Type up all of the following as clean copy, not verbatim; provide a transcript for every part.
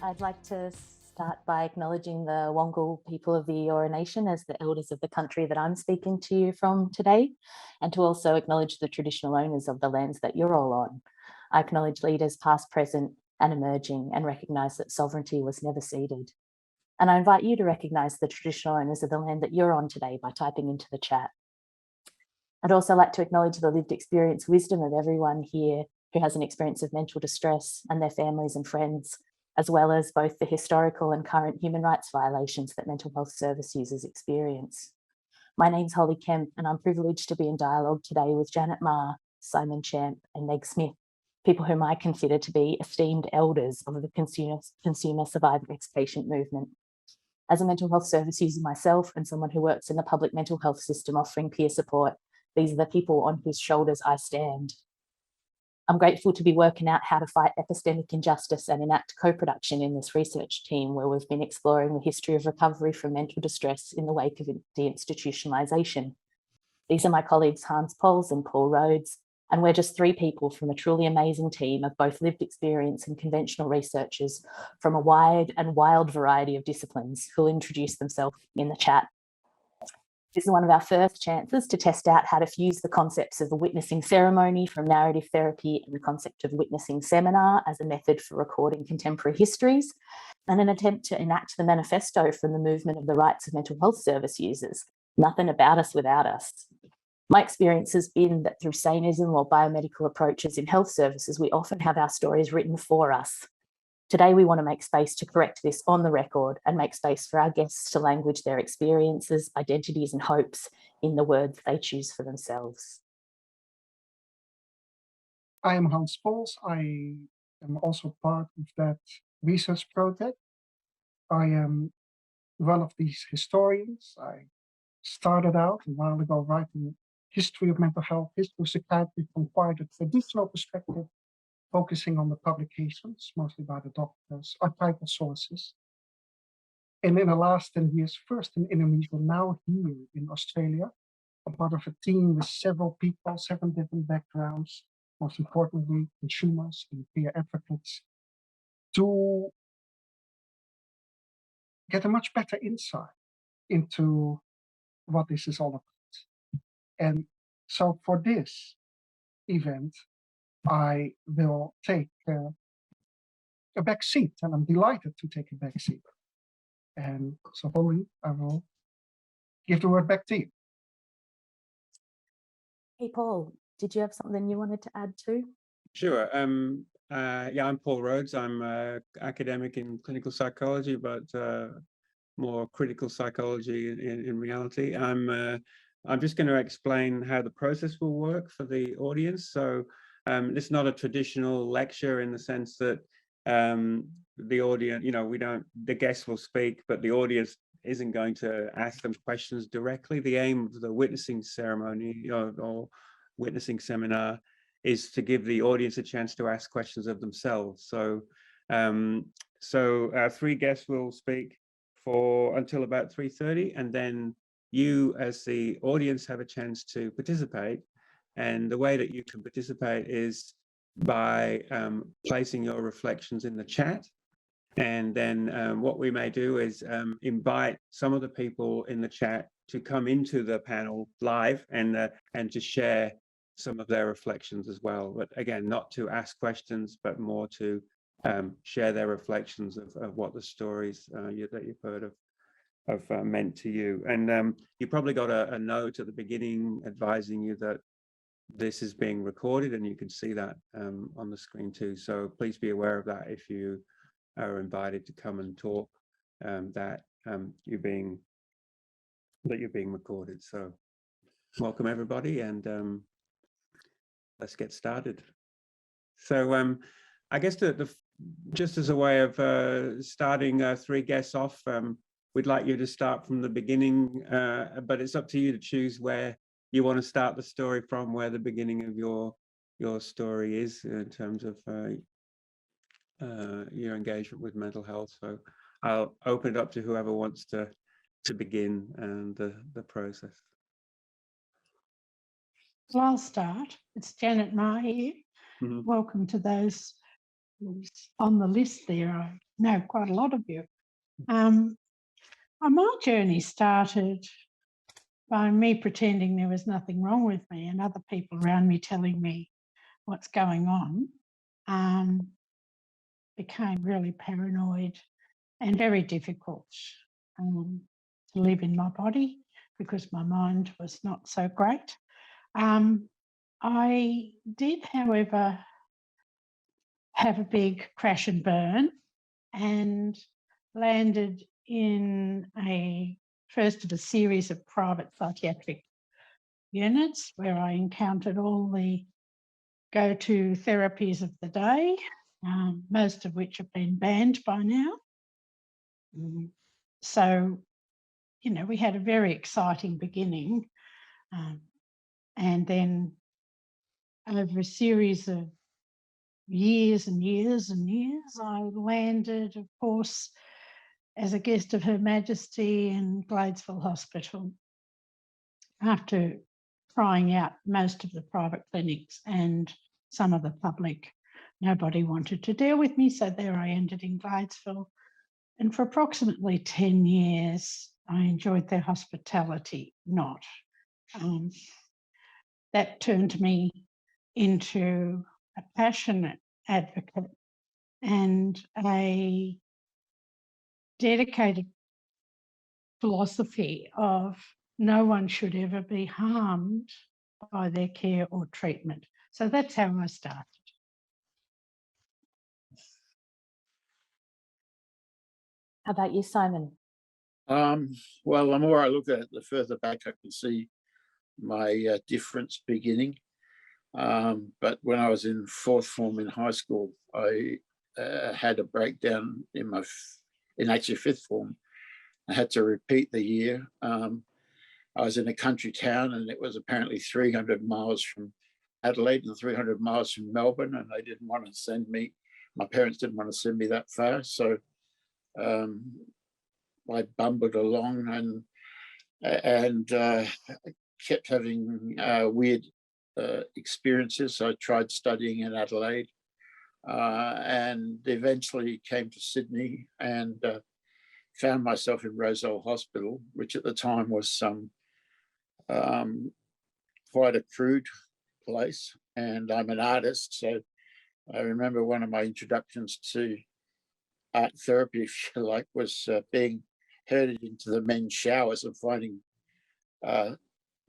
I'd like to start by acknowledging the Wangal people of the Eora Nation as the elders of the country that I'm speaking to you from today, and to also acknowledge the traditional owners of the lands that you're all on. I acknowledge leaders past, present, and emerging, and recognise that sovereignty was never ceded. And I invite you to recognise the traditional owners of the land that you're on today by typing into the chat. I'd also like to acknowledge the lived experience wisdom of everyone here who has an experience of mental distress and their families and friends, as well as both the historical and current human rights violations that mental health service users experience. My name's Holly Kemp, and I'm privileged to be in dialogue today with Janet Ma, Simon Champ, and Meg Smith, people whom I consider to be esteemed elders of the consumer survivor ex-patient movement. As a mental health service user myself and someone who works in the public mental health system offering peer support, these are the people on whose shoulders I stand. I'm grateful to be working out how to fight epistemic injustice and enact co-production in this research team where we've been exploring the history of recovery from mental distress in the wake of deinstitutionalisation. These are my colleagues Hans Pols and Paul Rhodes, and we're just three people from a truly amazing team of both lived experience and conventional researchers from a wide and wild variety of disciplines who'll introduce themselves in the chat. This is one of our first chances to test out how to fuse the concepts of the witnessing ceremony from narrative therapy and the concept of witnessing seminar as a method for recording contemporary histories, and an attempt to enact the manifesto from the movement of the rights of mental health service users. Nothing about us without us. My experience has been that through sanism or biomedical approaches in health services, we often have our stories written for us. Today, we want to make space to correct this on the record and make space for our guests to language their experiences, identities, and hopes in the words they choose for themselves. I am Hans Pols. I am also part of that research project. I am one of these historians. I started out a while ago writing history of mental health, history of psychiatry from quite a traditional perspective, focusing on the publications, mostly by the doctors, archival sources. And in the last 10 years, first in Indonesia, now here in Australia, I'm part of a team with several people, 7 different backgrounds, most importantly, consumers and peer advocates, to get a much better insight into what this is all about. And so for this event, I will take a back seat, and I'm delighted to take a back seat. And so, Holly, I will give the word back to you. Hey, Paul, did you have something you wanted to add too? Sure. Yeah, I'm Paul Rhodes. I'm an academic in clinical psychology, but more critical psychology in reality. I'm just going to explain how the process will work for the audience. So this is not a traditional lecture in the sense that the audience, the guests will speak, but the audience isn't going to ask them questions directly. The aim of the witnessing ceremony or witnessing seminar is to give the audience a chance to ask questions of themselves. So our three guests will speak for until about 3:30, and then you as the audience have a chance to participate. And the way that you can participate is by placing your reflections in the chat. And then what we may do is invite some of the people in the chat to come into the panel live and to share some of their reflections as well. But again, not to ask questions, but more to share their reflections of what the stories that you've heard have meant to you. And you probably got a note at the beginning advising you that this is being recorded, and you can see that on the screen too. So please be aware of that if you are invited to come and talk, that you're being recorded. So welcome everybody, and let's get started. So I guess just as a way of starting three guests off, we'd like you to start from the beginning, but it's up to you to choose where you want to start the story from, where the beginning of your story is in terms of your engagement with mental health. So I'll open it up to whoever wants to begin and the process. Well, I'll start. It's Janet Ma here. Mm-hmm. Welcome to those on the list there. I know quite a lot of you. My journey started by me pretending there was nothing wrong with me and other people around me telling me what's going on. Became really paranoid and very difficult to live in my body because my mind was not so great. I did, however, have a big crash and burn and landed in first of a series of private psychiatric units where I encountered all the go-to therapies of the day, most of which have been banned by now. So, you know, we had a very exciting beginning. And then over a series of years and years and years, I landed, of course, as a guest of Her Majesty in Gladesville Hospital after trying out most of the private clinics and some of the public. Nobody wanted to deal with me, so there I ended in Gladesville. And for approximately 10 years, I enjoyed their hospitality, not. That turned me into a passionate advocate and a dedicated philosophy of no one should ever be harmed by their care or treatment. So that's how I started. How about you, Simon? Well, the more I look at it, the further back I can see my difference beginning. But when I was in fourth form in high school, I had a breakdown in actually fifth form. I had to repeat the year. I was in a country town and it was apparently 300 miles from Adelaide and 300 miles from Melbourne, and they didn't want to send me, my parents didn't want to send me that far. So I bumbled along and kept having weird experiences. I tried studying in Adelaide and eventually came to Sydney and found myself in Rozelle Hospital, which at the time was quite a crude place. And I'm an artist, so I remember one of my introductions to art therapy, if you like, was being herded into the men's showers and finding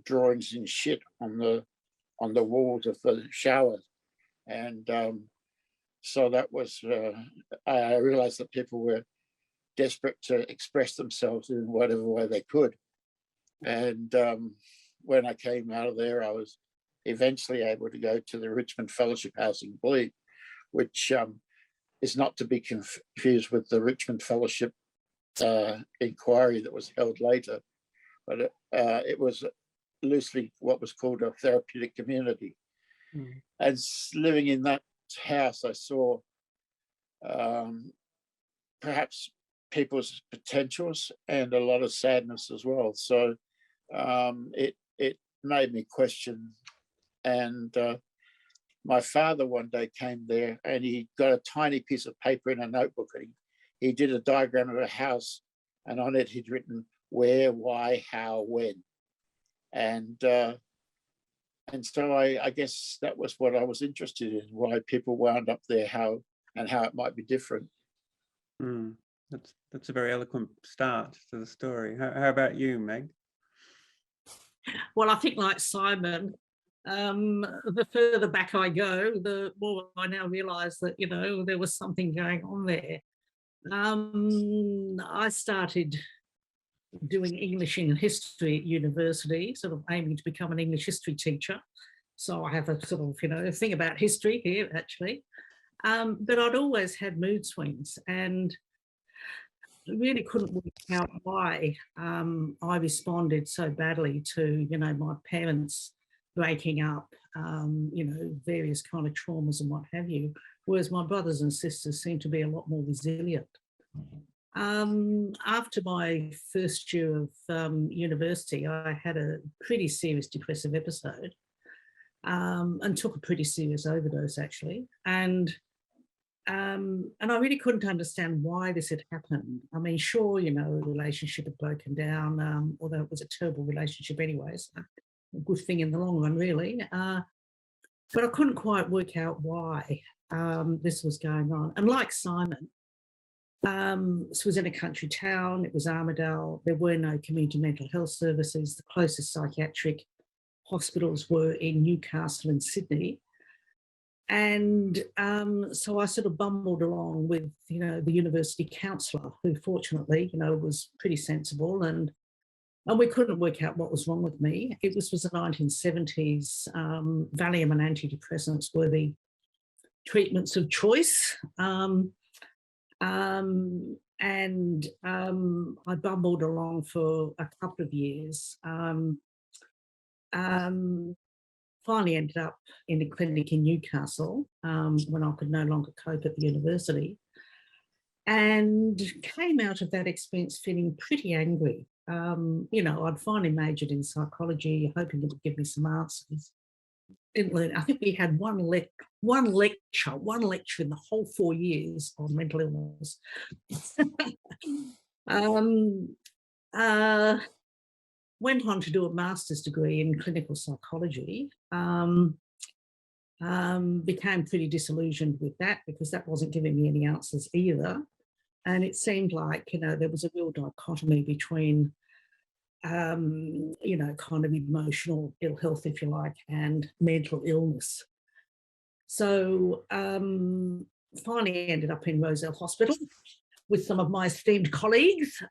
drawings in shit on the walls of the showers. And so that was, I realized that people were desperate to express themselves in whatever way they could. And when I came out of there, I was eventually able to go to the Richmond Fellowship House in Glebe, which is not to be confused with the Richmond Fellowship inquiry that was held later, but it was loosely what was called a therapeutic community. And living in that house, I saw perhaps people's potentials and a lot of sadness as well. So it made me question. And my father one day came there and he got a tiny piece of paper in a notebook and he did a diagram of a house, and on it he'd written where, why, how, when. And so I guess that was what I was interested in, why people wound up there, how it might be different. That's a very eloquent start to the story. How about you, Meg? Well, I think like Simon, the further back I go, the more I now realise that, you know, there was something going on there. I started doing English and history at university, sort of aiming to become an English history teacher. So I have a sort of, you know, thing about history here, actually. But I'd always had mood swings and really couldn't work out why I responded so badly to, you know, my parents breaking up, you know, various kind of traumas and what have you, whereas my brothers and sisters seemed to be a lot more resilient. After my first year of university, I had a pretty serious depressive episode and took a pretty serious overdose, actually. And and I really couldn't understand why this had happened. I mean, sure, you know, the relationship had broken down, although it was a terrible relationship anyway, so a good thing in the long run, really. But I couldn't quite work out why this was going on. And like Simon, this was in a country town, it was Armidale, there were no community mental health services. The closest psychiatric hospitals were in Newcastle and Sydney. And so I sort of bumbled along with, you know, the university counsellor, who fortunately, you know, was pretty sensible, and we couldn't work out what was wrong with me. It was the 1970s. Valium and antidepressants were the treatments of choice. And I bumbled along for a couple of years. Finally ended up in a clinic in Newcastle when I could no longer cope at the university, and came out of that experience feeling pretty angry. You know, I'd finally majored in psychology, hoping it would give me some answers. Didn't learn. I think we had one lecture in the whole 4 years on mental illness. Went on to do a master's degree in clinical psychology. Became pretty disillusioned with that because that wasn't giving me any answers either. And it seemed like, you know, there was a real dichotomy between, you know, kind of emotional ill health, if you like, and mental illness. So finally ended up in Rozelle Hospital with some of my esteemed colleagues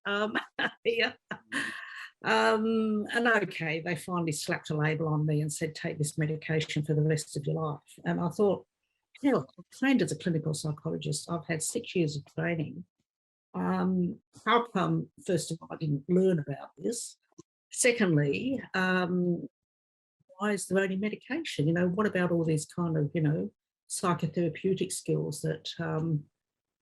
here. And okay, they finally slapped a label on me and said, take this medication for the rest of your life. And I thought, you know, I'm trained as a clinical psychologist. I've had 6 years of training. How come, first of all, I didn't learn about this? Secondly, why is there only medication? You know, what about all these kind of, you know, psychotherapeutic skills that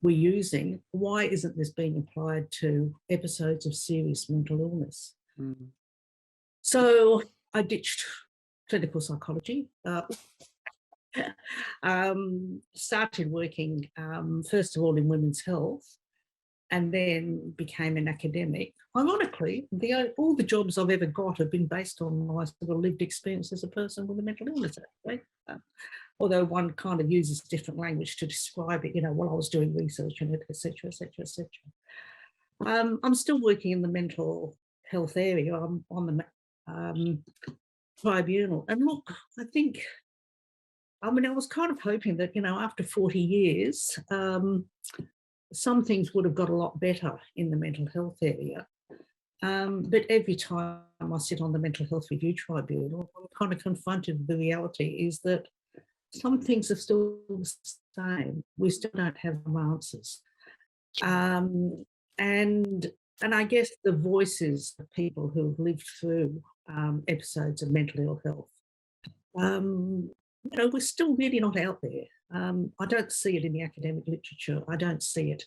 we're using? Why isn't this being applied to episodes of serious mental illness? Mm. So I ditched clinical psychology, started working, first of all, in women's health, and then became an academic. Ironically, all the jobs I've ever got have been based on my sort of lived experience as a person with a mental illness, actually. Although one kind of uses different language to describe it, you know, while I was doing research on it, etc., etc., etc. I'm still working in the mental health area. I'm on the tribunal. And look, I think, I mean, I was kind of hoping that, you know, after 40 years, some things would have got a lot better in the mental health area. But every time I sit on the Mental Health Review Tribunal, I'm kind of confronted with the reality is that some things are still the same. We still don't have answers. And I guess the voices of people who have lived through episodes of mental ill health, you know, we're still really not out there. I don't see it in the academic literature. I don't see it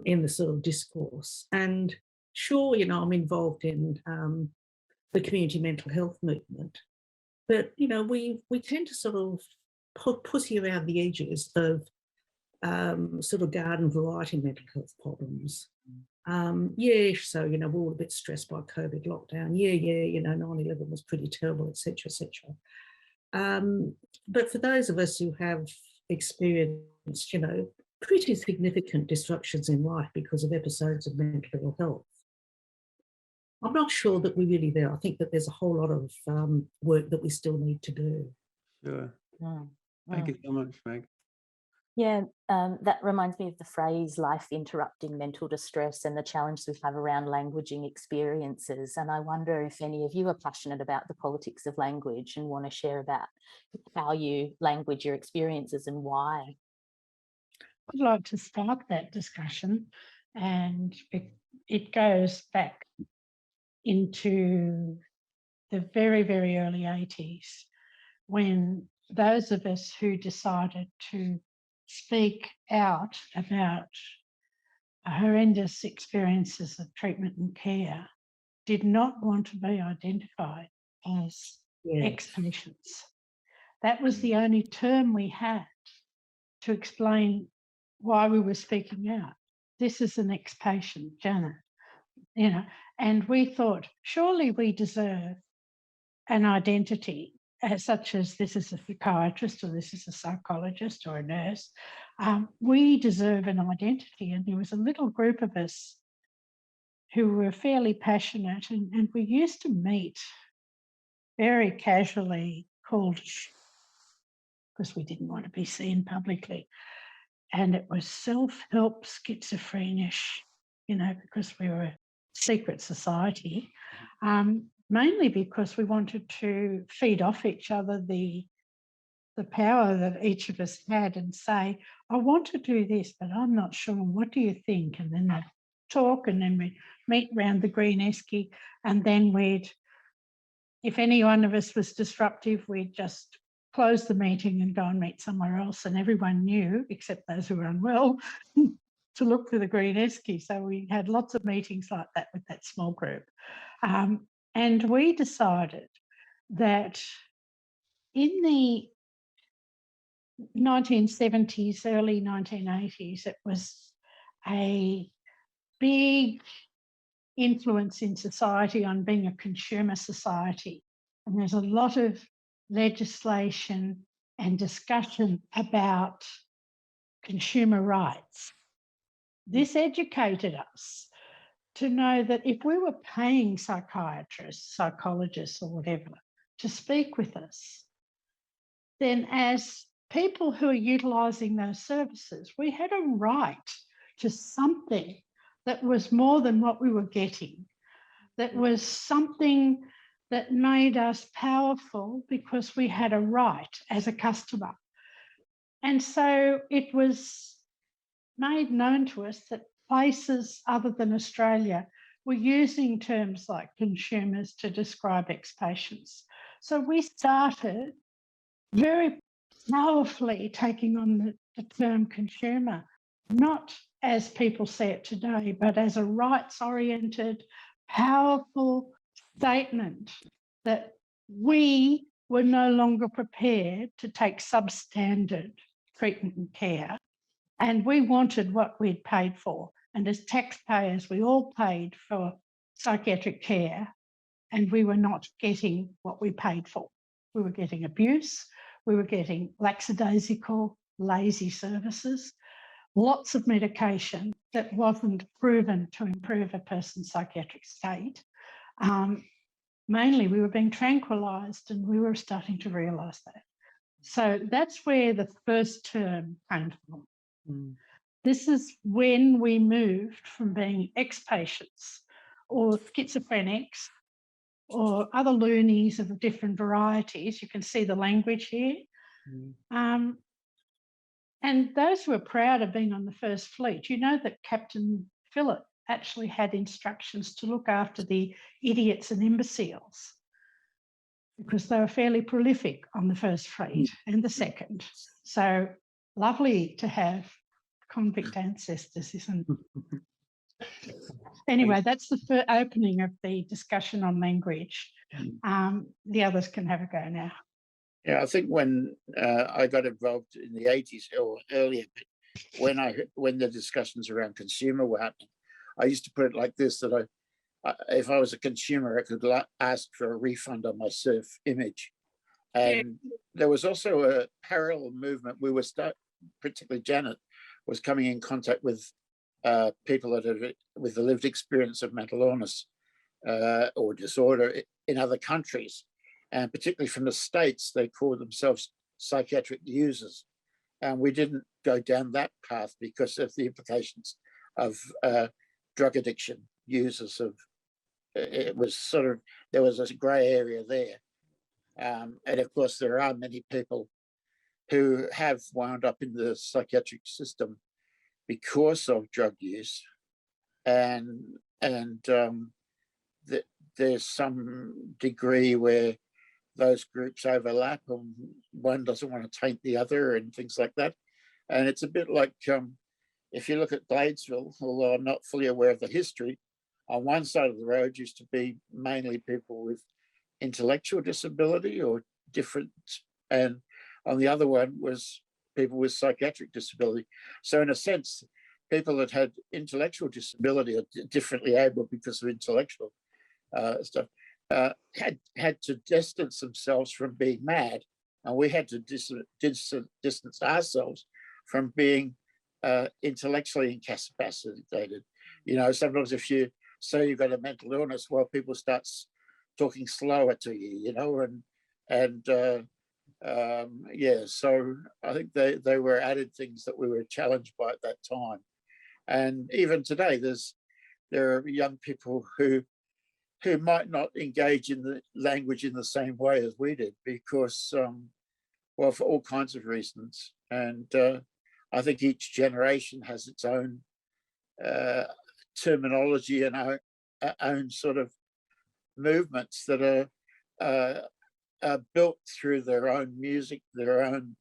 in the sort of discourse. And sure, you know, I'm involved in the community mental health movement, but, you know, we tend to sort of pussy around the edges of sort of garden variety mental health problems. Yeah, so, you know, we're all a bit stressed by COVID lockdown. Yeah, you know, 9/11 was pretty terrible, etc., etc. But for those of us who have experienced, you know, pretty significant disruptions in life because of episodes of mental ill health, I'm not sure that we're really there. I think that there's a whole lot of work that we still need to do. Sure. Mm, Thank mm. you so much, Meg. Yeah, that reminds me of the phrase life interrupting mental distress and the challenge we have around languaging experiences. And I wonder if any of you are passionate about the politics of language and want to share about how you language your experiences and why. I'd like to start that discussion, and it goes back into the very, very early 80s, when those of us who decided to speak out about horrendous experiences of treatment and care did not want to be identified as ex-patients. That was the only term we had to explain why we were speaking out. This is an ex-patient, Janet, and we thought, surely we deserve an identity such as this is a psychiatrist or this is a psychologist or a nurse. We deserve an identity. And there was a little group of us who were fairly passionate, and we used to meet very casually, called because we didn't want to be seen publicly. And it was self-help schizophrenish, because we were a secret society, mainly because we wanted to feed off each other the power that each of us had and say, I want to do this, but I'm not sure. What do you think? And then they'd talk, and then we'd meet round the green esky, and then if any one of us was disruptive, we'd just close the meeting and go and meet somewhere else. And everyone knew, except those who were unwell, to look for the green esky. So we had lots of meetings like that with that small group. And we decided that in the 1970s, early 1980s, it was a big influence in society on being a consumer society. And there's a lot of legislation and discussion about consumer rights. This educated us to know that if we were paying psychiatrists, psychologists, or whatever to speak with us, then as people who are utilising those services, we had a right to something that was more than what we were getting, that was something that made us powerful because we had a right as a customer. And so it was made known to us that places other than Australia were using terms like consumers to describe ex-patients. So we started very powerfully taking on the term consumer, not as people say it today, but as a rights-oriented, powerful statement that we were no longer prepared to take substandard treatment and care, and we wanted what we'd paid for. And as taxpayers, we all paid for psychiatric care, and we were not getting what we paid for. We were getting abuse, we were getting lackadaisical, lazy services, lots of medication that wasn't proven to improve a person's psychiatric state. Mainly we were being tranquilised, and we were starting to realise that. So that's where the first term came from. This is when we moved from being ex-patients or schizophrenics or other loonies of different varieties. You can see the language here. And those who are proud of being on the First Fleet, you know that Captain Phillip actually had instructions to look after the idiots and imbeciles because they were fairly prolific on the First Fleet and the Second. So lovely to have convict ancestors, isn't it? Anyway, that's the opening of the discussion on language. The others can have a go now. Yeah, I think when I got involved in the 80s or earlier, when the discussions around consumer were happening, I used to put it like this, that if I was a consumer, I could ask for a refund on my surf image. And there was also a parallel movement. We were particularly Janet was coming in contact with people with the lived experience of mental illness or disorder in other countries. And particularly from the States, they called themselves psychiatric users. And we didn't go down that path because of the implications of drug addiction users. It was sort of, there was a grey area there. And of course, there are many people who have wound up in the psychiatric system because of drug use. And there's some degree where those groups overlap and one doesn't want to taint the other and things like that. And it's a bit like, if you look at Gladesville, although I'm not fully aware of the history, on one side of the road used to be mainly people with intellectual disability or different, and on the other one was people with psychiatric disability. So in a sense, people that had intellectual disability or differently able because of intellectual stuff had to distance themselves from being mad, and we had to distance ourselves from being intellectually incapacitated. You know, sometimes if you say you've got a mental illness, well, people start talking slower to you, you know, yeah, so I think they were added things that we were challenged by at that time. And even today, there are young people who might not engage in the language in the same way as we did because, well, for all kinds of reasons. And I think each generation has its own terminology and our own sort of movements that are built through their own music, their own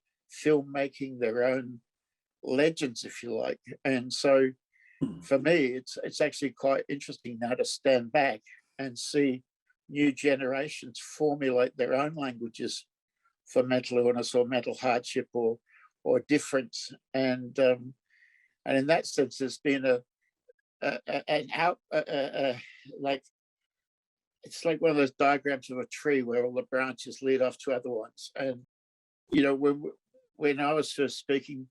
filmmaking, their own legends, if you like. And so for me, it's actually quite interesting now to stand back and see new generations formulate their own languages for mental illness or mental hardship or difference. And in that sense, there's been like, it's like one of those diagrams of a tree where all the branches lead off to other ones. And, you know, when I was first speaking,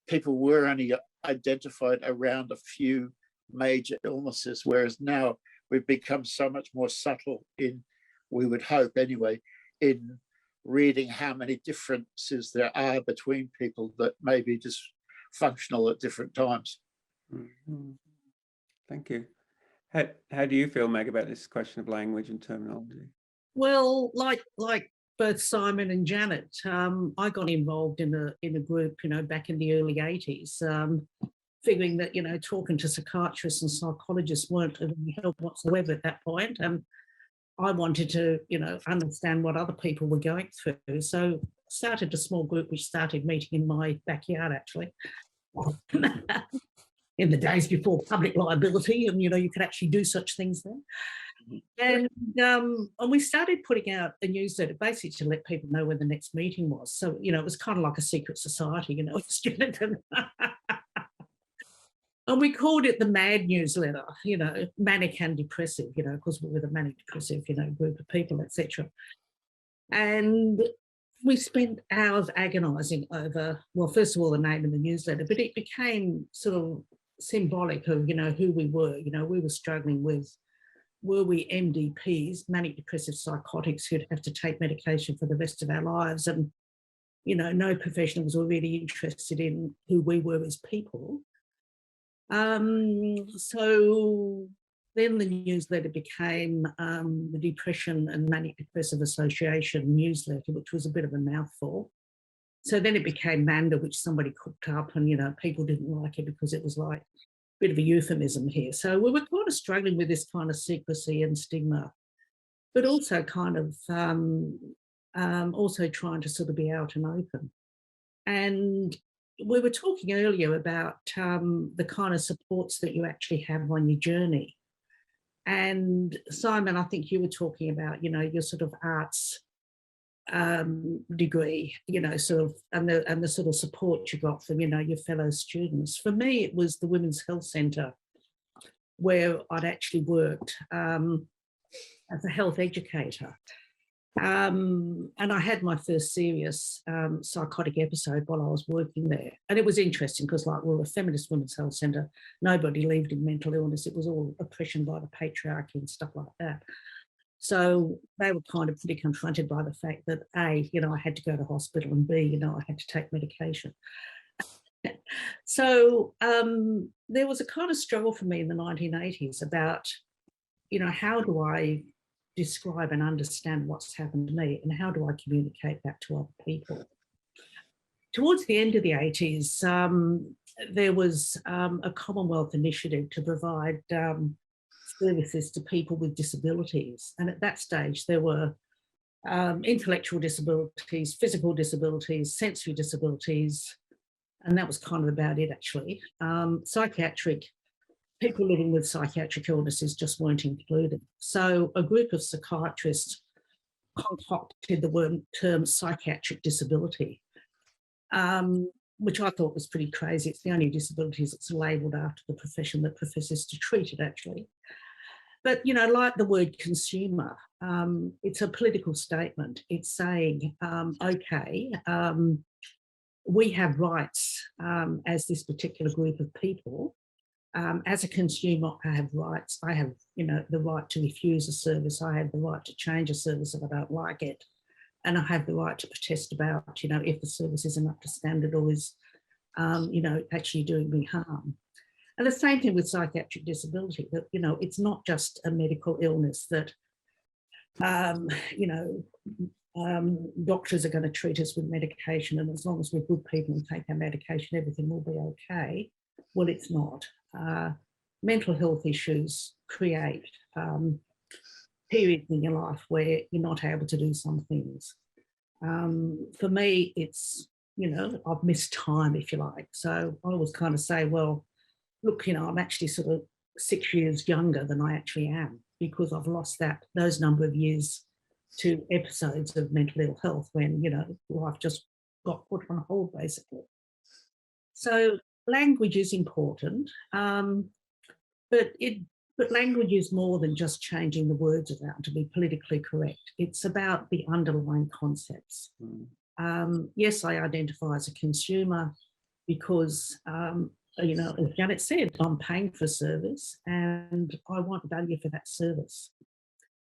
people were only identified around a few major illnesses, whereas now we've become so much more subtle in, we would hope anyway, in reading how many differences there are between people that may be dysfunctional at different times. Mm-hmm. Thank you. How do you feel, Meg, about this question of language and terminology? Well, like both Simon and Janet, I got involved in a group, you know, back in the early 80s, figuring that, you know, talking to psychiatrists and psychologists weren't of any help whatsoever at that point. And I wanted to, you know, understand what other people were going through. So I started a small group which started meeting in my backyard, actually. In the days before public liability, and you know, you could actually do such things then. And we started putting out a newsletter basically to let people know when the next meeting was. So, you know, it was kind of like a secret society, you know, and we called it the MAD newsletter, you know, manic and depressive, you know, because we were the manic depressive, you know, group of people, etc. And we spent hours agonizing over, well, first of all, the name of the newsletter, but it became sort of symbolic of, you know, who we were. You know, we were struggling with, were we MDPs, manic depressive psychotics, who'd have to take medication for the rest of our lives? And, you know, no professionals were really interested in who we were as people. So then the newsletter became the Depression and Manic Depressive Association newsletter, which was a bit of a mouthful. So then it became Manda, which somebody cooked up, and, you know, people didn't like it because it was like a bit of a euphemism here. So we were kind of struggling with this kind of secrecy and stigma, but also kind of also trying to sort of be out and open. And we were talking earlier about the kind of supports that you actually have on your journey. And Simon, I think you were talking about, you know, your sort of arts degree, you know, sort of, and the sort of support you got from, you know, your fellow students. For me, it was the Women's Health Centre, where I'd actually worked as a health educator. And I had my first serious psychotic episode while I was working there. And it was interesting because, like, we were a feminist women's health centre. Nobody believed in mental illness. It was all oppression by the patriarchy and stuff like that. So they were kind of pretty confronted by the fact that, A, you know, I had to go to hospital, and B, you know, I had to take medication. So there was a kind of struggle for me in the 1980s about, you know, how do I describe and understand what's happened to me, and how do I communicate that to other people? Towards the end of the 80s, there was a Commonwealth initiative to provide services to people with disabilities. And at that stage, there were intellectual disabilities, physical disabilities, sensory disabilities, and that was kind of about it, actually. Psychiatric, people living with psychiatric illnesses just weren't included. So a group of psychiatrists concocted the term psychiatric disability. which I thought was pretty crazy. It's the only disability that's labelled after the profession that professes to treat it, actually. But, you know, like the word consumer, it's a political statement. It's saying, okay, we have rights as this particular group of people. As a consumer, I have rights. I have, you know, the right to refuse a service. I have the right to change a service if I don't like it. And I have the right to protest about, you know, if the service isn't up to standard or is, you know, actually doing me harm. And the same thing with psychiatric disability, that, you know, it's not just a medical illness that, you know, doctors are going to treat us with medication, and as long as we're good people and take our medication, everything will be okay. Well, it's not. Mental health issues create periods in your life where you're not able to do some things. For me, it's, you know, I've missed time, if you like. So I always kind of say, well, look, you know, I'm actually sort of 6 years younger than I actually am, because I've lost those number of years to episodes of mental ill health when, you know, life just got put on hold, basically. So language is important, but language is more than just changing the words around to be politically correct. It's about the underlying concepts. Yes, I identify as a consumer because, you know, as Janet said, I'm paying for service and I want value for that service.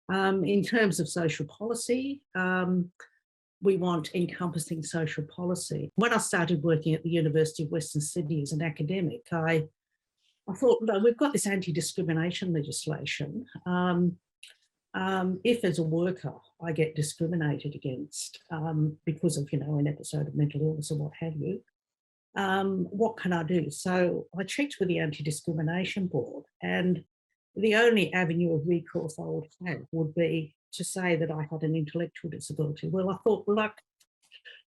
In terms of social policy, we want encompassing social policy. When I started working at the University of Western Sydney as an academic, I thought, no, we've got this anti-discrimination legislation. If as a worker I get discriminated against because of, you know, an episode of mental illness or what have you, what can I do? So I checked with the Anti-Discrimination Board, and the only avenue of recourse I would have would be to say that I had an intellectual disability. Well, I thought, well, like,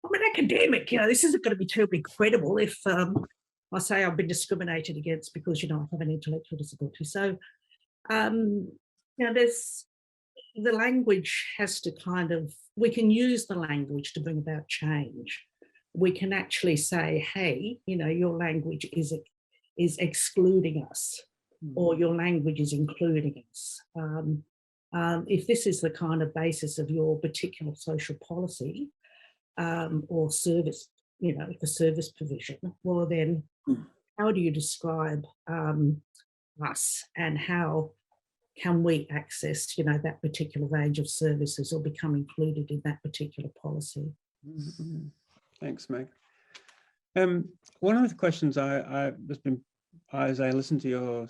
I'm an academic, you know, this isn't going to be terribly credible if I say I've been discriminated against because, you know, I have an intellectual disability. So, you know, the language has to kind of, we can use the language to bring about change. We can actually say, hey, you know, your language is excluding us, or your language is including us. If this is the kind of basis of your particular social policy or service, you know, for service provision, well then how do you describe us, and how can we access, you know, that particular range of services or become included in that particular policy? Thanks, Meg. One of the questions as I listen to your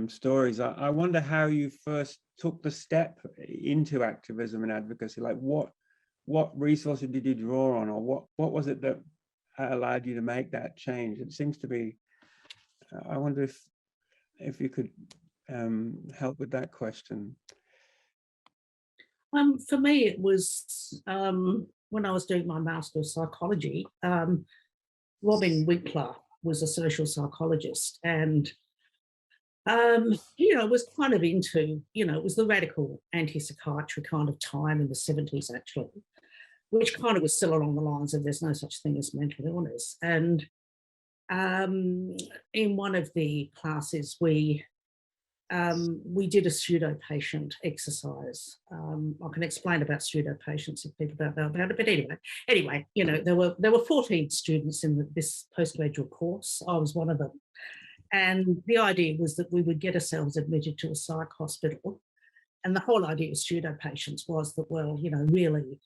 stories, I wonder how you first took the step into activism and advocacy. Like, what resources did you draw on, or what was it that allowed you to make that change? It seems to be. I wonder if you could help with that question. For me, it was when I was doing my Master of Psychology. Robin Winkler was a social psychologist, and you know, was kind of into, you know, it was the radical anti-psychiatry kind of time in the 70s, actually, which kind of was still along the lines of there's no such thing as mental illness. And in one of the classes, we did a pseudo-patient exercise. I can explain about pseudo-patients if people don't know about it, but anyway, you know, there were 14 students in this postgraduate course. I was one of them. And the idea was that we would get ourselves admitted to a psych hospital. And the whole idea of pseudo-patients was that, well, you know, really,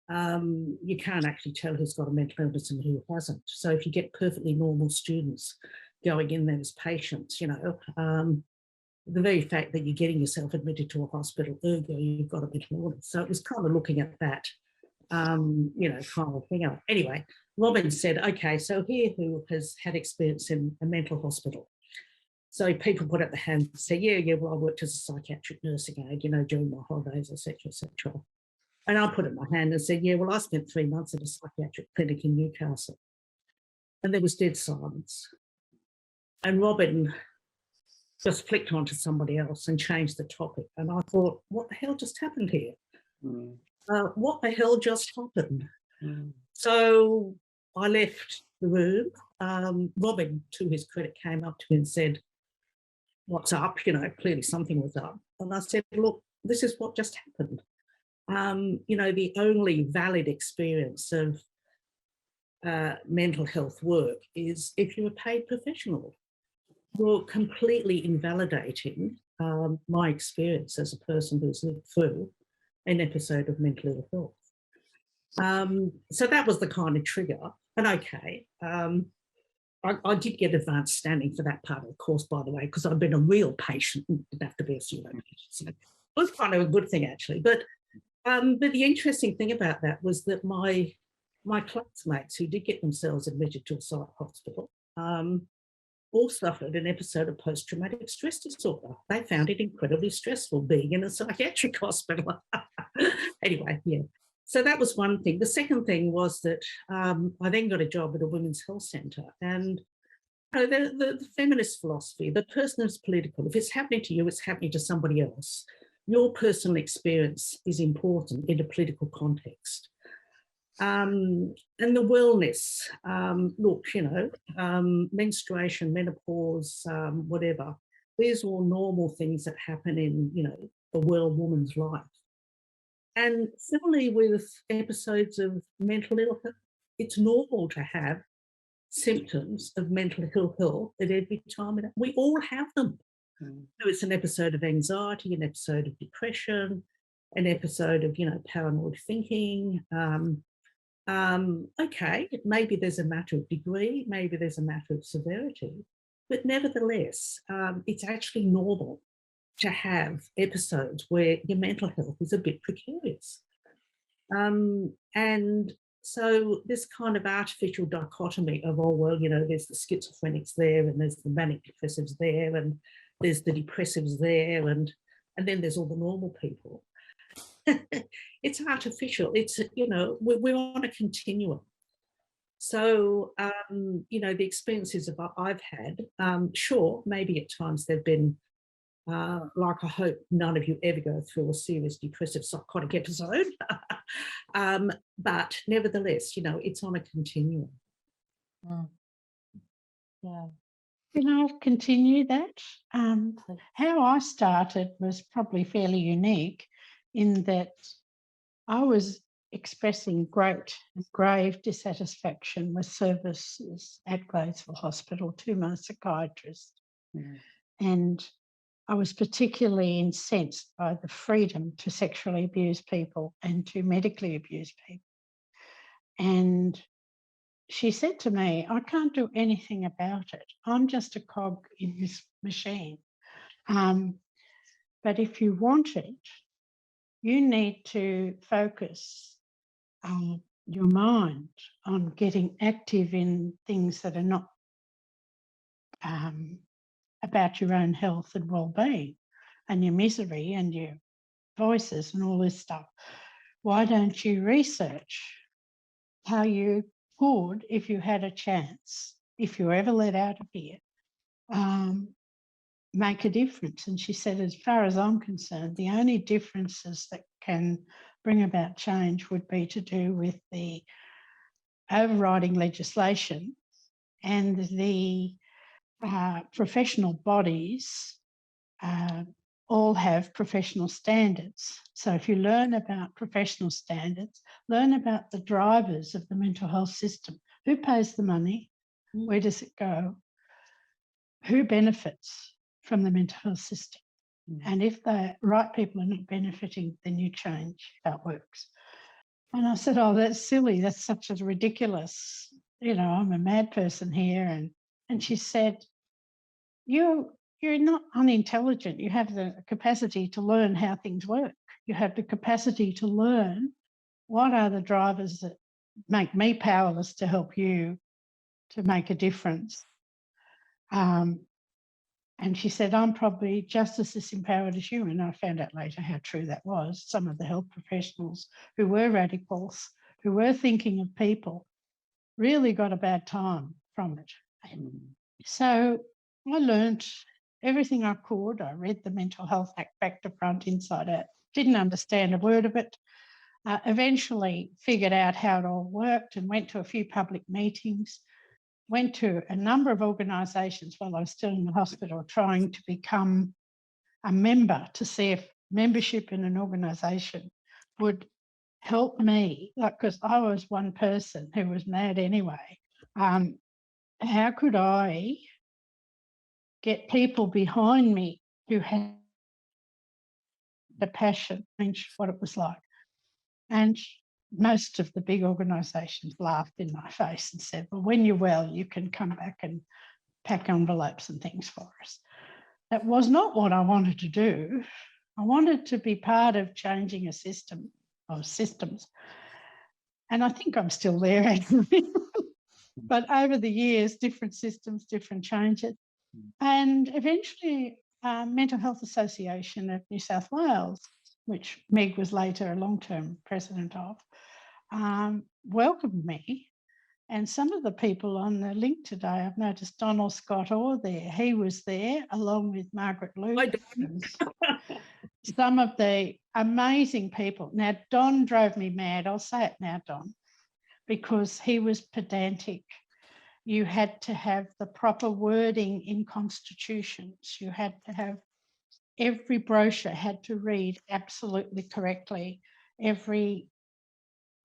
you can't actually tell who's got a mental illness and who hasn't. So if you get perfectly normal students going in there as patients, you know, the very fact that you're getting yourself admitted to a hospital, ergo, you've got a mental illness. So it was kind of looking at that, you know, kind of thing. Anyway, Robin said, okay, so here who has had experience in a mental hospital? So people put up their hands and say, yeah, well, I worked as a psychiatric nursing aide, you know, during my holidays, etc., etc. And I put up my hand and said, yeah, well, I spent 3 months at a psychiatric clinic in Newcastle. And there was dead silence. And Robin just flicked onto somebody else and changed the topic. And I thought, what the hell just happened here? What the hell just happened? So I left the room. Robin, to his credit, came up to me and said, "What's up?" You know, clearly something was up. And I said, "Look, this is what just happened. You know, the only valid experience of mental health work is if you're a paid professional. You're completely invalidating my experience as a person who's lived through an episode of mental ill health." So that was the kind of trigger. And okay, I did get advanced standing for that part of the course, by the way, because I'd been a real patient, didn't have to be a pseudo patient. So it was kind of a good thing, actually. But the interesting thing about that was that my classmates who did get themselves admitted to a psych hospital all suffered an episode of post-traumatic stress disorder. They found it incredibly stressful being in a psychiatric hospital. Anyway, yeah. So that was one thing. The second thing was that I then got a job at a women's health centre, and you know, the feminist philosophy, the person is political. If it's happening to you, it's happening to somebody else. Your personal experience is important in a political context. And the wellness, look, you know, menstruation, menopause, whatever, these are all normal things that happen in, you know, a well woman's life. And similarly with episodes of mental ill health, it's normal to have symptoms of mental ill health at every time. We all have them. So it's an episode of anxiety, an episode of depression, an episode of, you know, paranoid thinking. Okay, maybe there's a matter of degree, maybe there's a matter of severity, but nevertheless, it's actually normal to have episodes where your mental health is a bit precarious. And so this kind of artificial dichotomy of, oh, well, you know, there's the schizophrenics there, and there's the manic depressives there, and there's the depressives there, and then there's all the normal people. It's artificial. It's, you know, we're on a continuum. So, you know, the experiences I've had, sure, maybe at times they've been like, I hope none of you ever go through a serious depressive psychotic episode. But nevertheless, you know, it's on a continuum. Yeah. Can I continue that? How I started was probably fairly unique in that I was expressing great and grave dissatisfaction with services at Gladesville Hospital to my psychiatrist. And I was particularly incensed by the freedom to sexually abuse people and to medically abuse people. And she said to me, "I can't do anything about it. I'm just a cog in this machine. But if you want it, you need to focus your mind on getting active in things that are not about your own health and well-being and your misery and your voices and all this stuff. Why don't you research how you could, if you had a chance, if you're ever let out of here, make a difference?" And she said, "As far as I'm concerned, the only differences that can bring about change would be to do with the overriding legislation and the professional bodies all have professional standards. So if you learn about professional standards, learn about the drivers of the mental health system. Who pays the money? Where does it go? Who benefits from the mental health system? And if the right people are not benefiting, then you change how it works." And I said, "Oh, that's silly. That's such a ridiculous, you know, I'm a mad person here." And she said, you're not unintelligent. You have the capacity to learn how things work. You have the capacity to learn what are the drivers that make me powerless to help you to make a difference. And she said, "I'm probably just as disempowered as you." And I found out later how true that was. Some of the health professionals who were radicals, who were thinking of people, really got a bad time from it. So I learned everything I could. I read the Mental Health Act back to front, inside out. Didn't understand a word of it. Eventually figured out how it all worked and went to a few public meetings, went to a number of organisations while I was still in the hospital trying to become a member to see if membership in an organisation would help me, because I was one person who was mad anyway. How could I get people behind me who had the passion, change what it was like? And most of the big organisations laughed in my face and said, well, when you're well, you can come back and pack envelopes and things for us. That was not what I wanted to do. I wanted to be part of changing a system of systems. And I think I'm still there, actually. But over the years, different systems, different changes. And eventually, Mental Health Association of New South Wales, which Meg was later a long-term president of, welcomed me. And some of the people on the link today, I've noticed Donald Scott Orr there. He was there along with Margaret Luke and some of the amazing people. Now, Don drove me mad. I'll say it now, Don, because he was pedantic. You had to have the proper wording in constitutions. You had to have every brochure had to read absolutely correctly. Every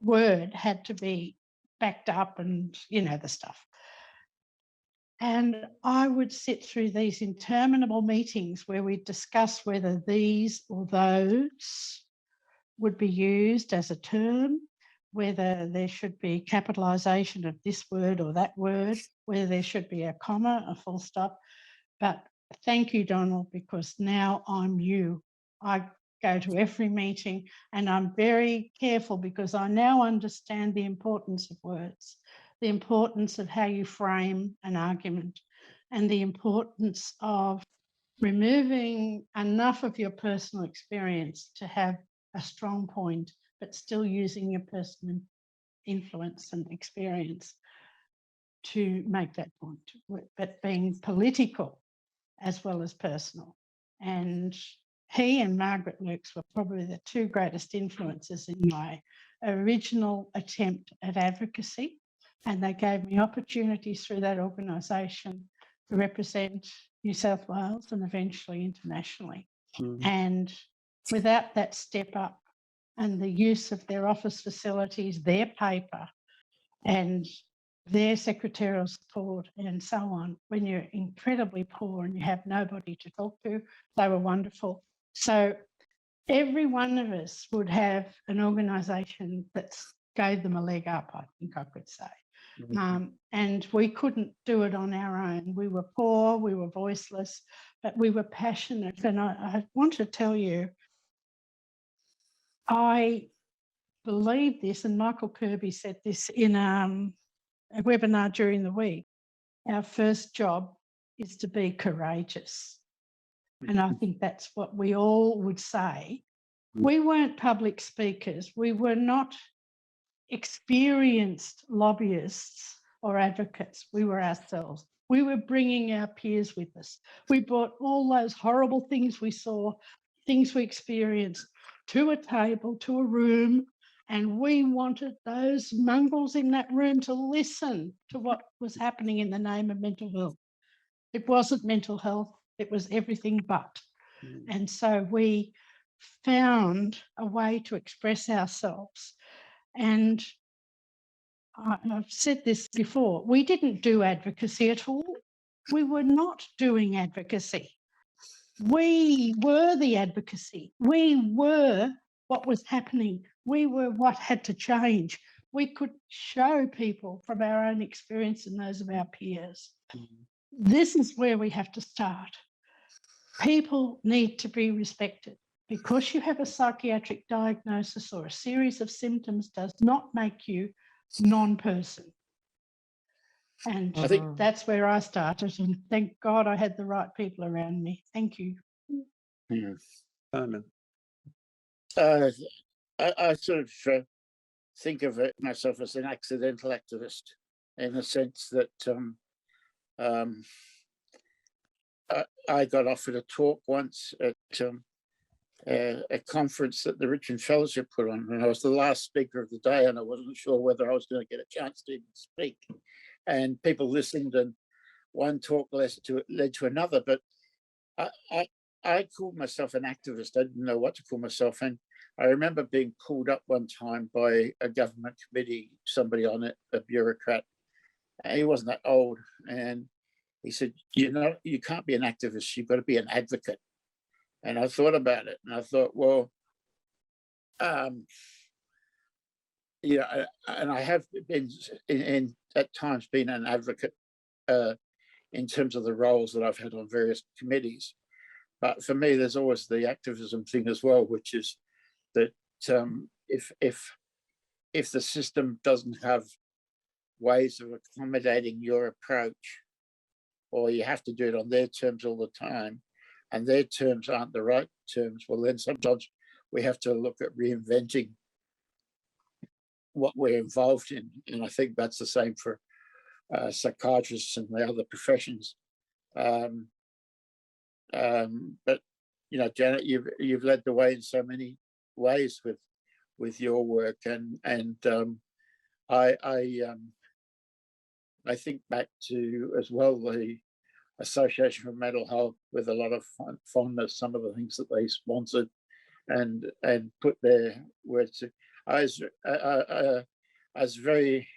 word had to be backed up and, you know, the stuff. And I would sit through these interminable meetings where we'd discuss whether these or those would be used as a term, whether there should be capitalisation of this word or that word, whether there should be a comma, a full stop. But thank you, Donald, because now I'm you. I go to every meeting and I'm very careful because I now understand the importance of words, the importance of how you frame an argument, and the importance of removing enough of your personal experience to have a strong point, but still using your personal influence and experience to make that point, but being political as well as personal. And he and Margaret Lukes were probably the two greatest influences in my original attempt at advocacy. And they gave me opportunities through that organisation to represent New South Wales and eventually internationally. And without that step up and the use of their office facilities, their paper and their secretarial support and so on, when you're incredibly poor and you have nobody to talk to, they were wonderful. So every one of us would have an organisation that gave them a leg up, I think I could say. And we couldn't do it on our own. We were poor, we were voiceless, but we were passionate. And I want to tell you, I believe this, and Michael Kirby said this in a webinar during the week. Our first job is to be courageous. And I think that's what we all would say. We weren't public speakers. We were not experienced lobbyists or advocates. We were ourselves. We were bringing our peers with us. We brought all those horrible things we saw, things we experienced, to a table, to a room, and we wanted those mongrels in that room to listen to what was happening in the name of mental health. It wasn't mental health, it was everything but. And so we found a way to express ourselves. And I've said this before, we didn't do advocacy at all. We were not doing advocacy. We were the advocacy. We were what was happening. We were what had to change. We could show people from our own experience and those of our peers. This is where we have to start. People need to be respected. Because you have a psychiatric diagnosis or a series of symptoms does not make you non-person. And I think that's where I started. And thank God I had the right people around me. Thank you. Simon. I sort of think of it myself as an accidental activist in the sense that I got offered a talk once at a conference that the Richmond Fellowship put on, and I was the last speaker of the day, and I wasn't sure whether I was going to get a chance to even speak. And people listened, and one talk led to another. But I called myself an activist. I didn't know what to call myself, and I remember being called up one time by a government committee, somebody on it, a bureaucrat. And he wasn't that old, and he said, you can't be an activist. You've got to be an advocate. And I thought about it, and I thought, well, and I have been at times been an advocate in terms of the roles that I've had on various committees. But for me, there's always the activism thing as well, which is that if the system doesn't have ways of accommodating your approach, or you have to do it on their terms all the time, and their terms aren't the right terms, well, then sometimes we have to look at reinventing what we're involved in. And I think that's the same for psychiatrists and the other professions. But Janet, you've led the way in so many ways with your work, and I think back to as well the Association for Mental Health with a lot of fondness, some of the things that they sponsored and put their words to. I was very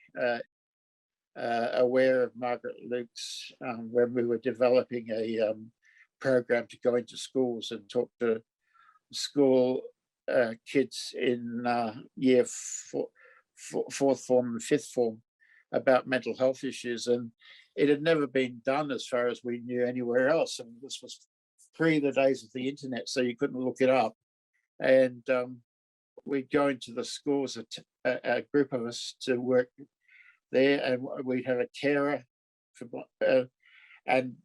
aware of Margaret Luke's when we were developing a program to go into schools and talk to school kids in year fourth form and fifth form about mental health issues, and it had never been done as far as we knew anywhere else. And this was pre the days of the internet, so you couldn't look it up. And we'd go into the schools, a group of us, to work there, and we'd have a carer and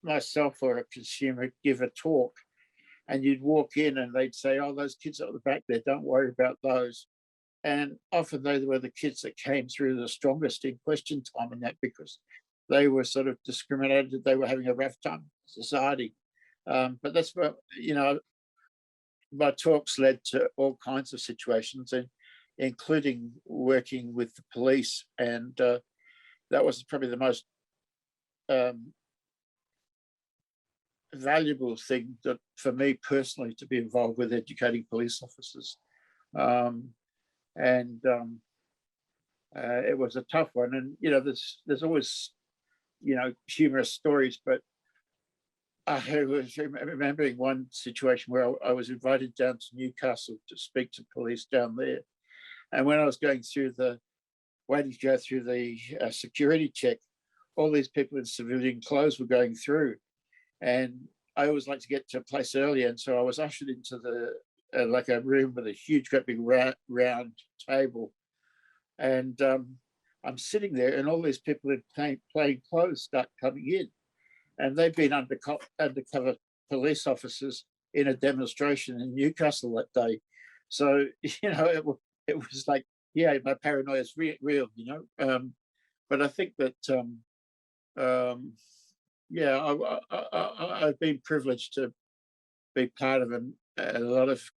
myself or a consumer give a talk, and you'd walk in and they'd say, oh, those kids at the back there, don't worry about those. And often they were the kids that came through the strongest in question time and that, because they were sort of discriminated, they were having a rough time in society. But that's what, my talks led to all kinds of situations, and including working with the police. And that was probably the most valuable thing that for me personally, to be involved with educating police officers. It was a tough one, and there's always humorous stories, but I was remembering one situation where I was invited down to Newcastle to speak to police down there, and when I was waiting to go through the security check, all these people in civilian clothes were going through, and I always like to get to a place early, and so I was ushered into the like a room with a huge, great big round table, and I'm sitting there, and all these people in plain clothes start coming in, and they've been undercover police officers in a demonstration in Newcastle that day. So it was like, yeah, my paranoia is real, but I think that I've been privileged to be part of a lot of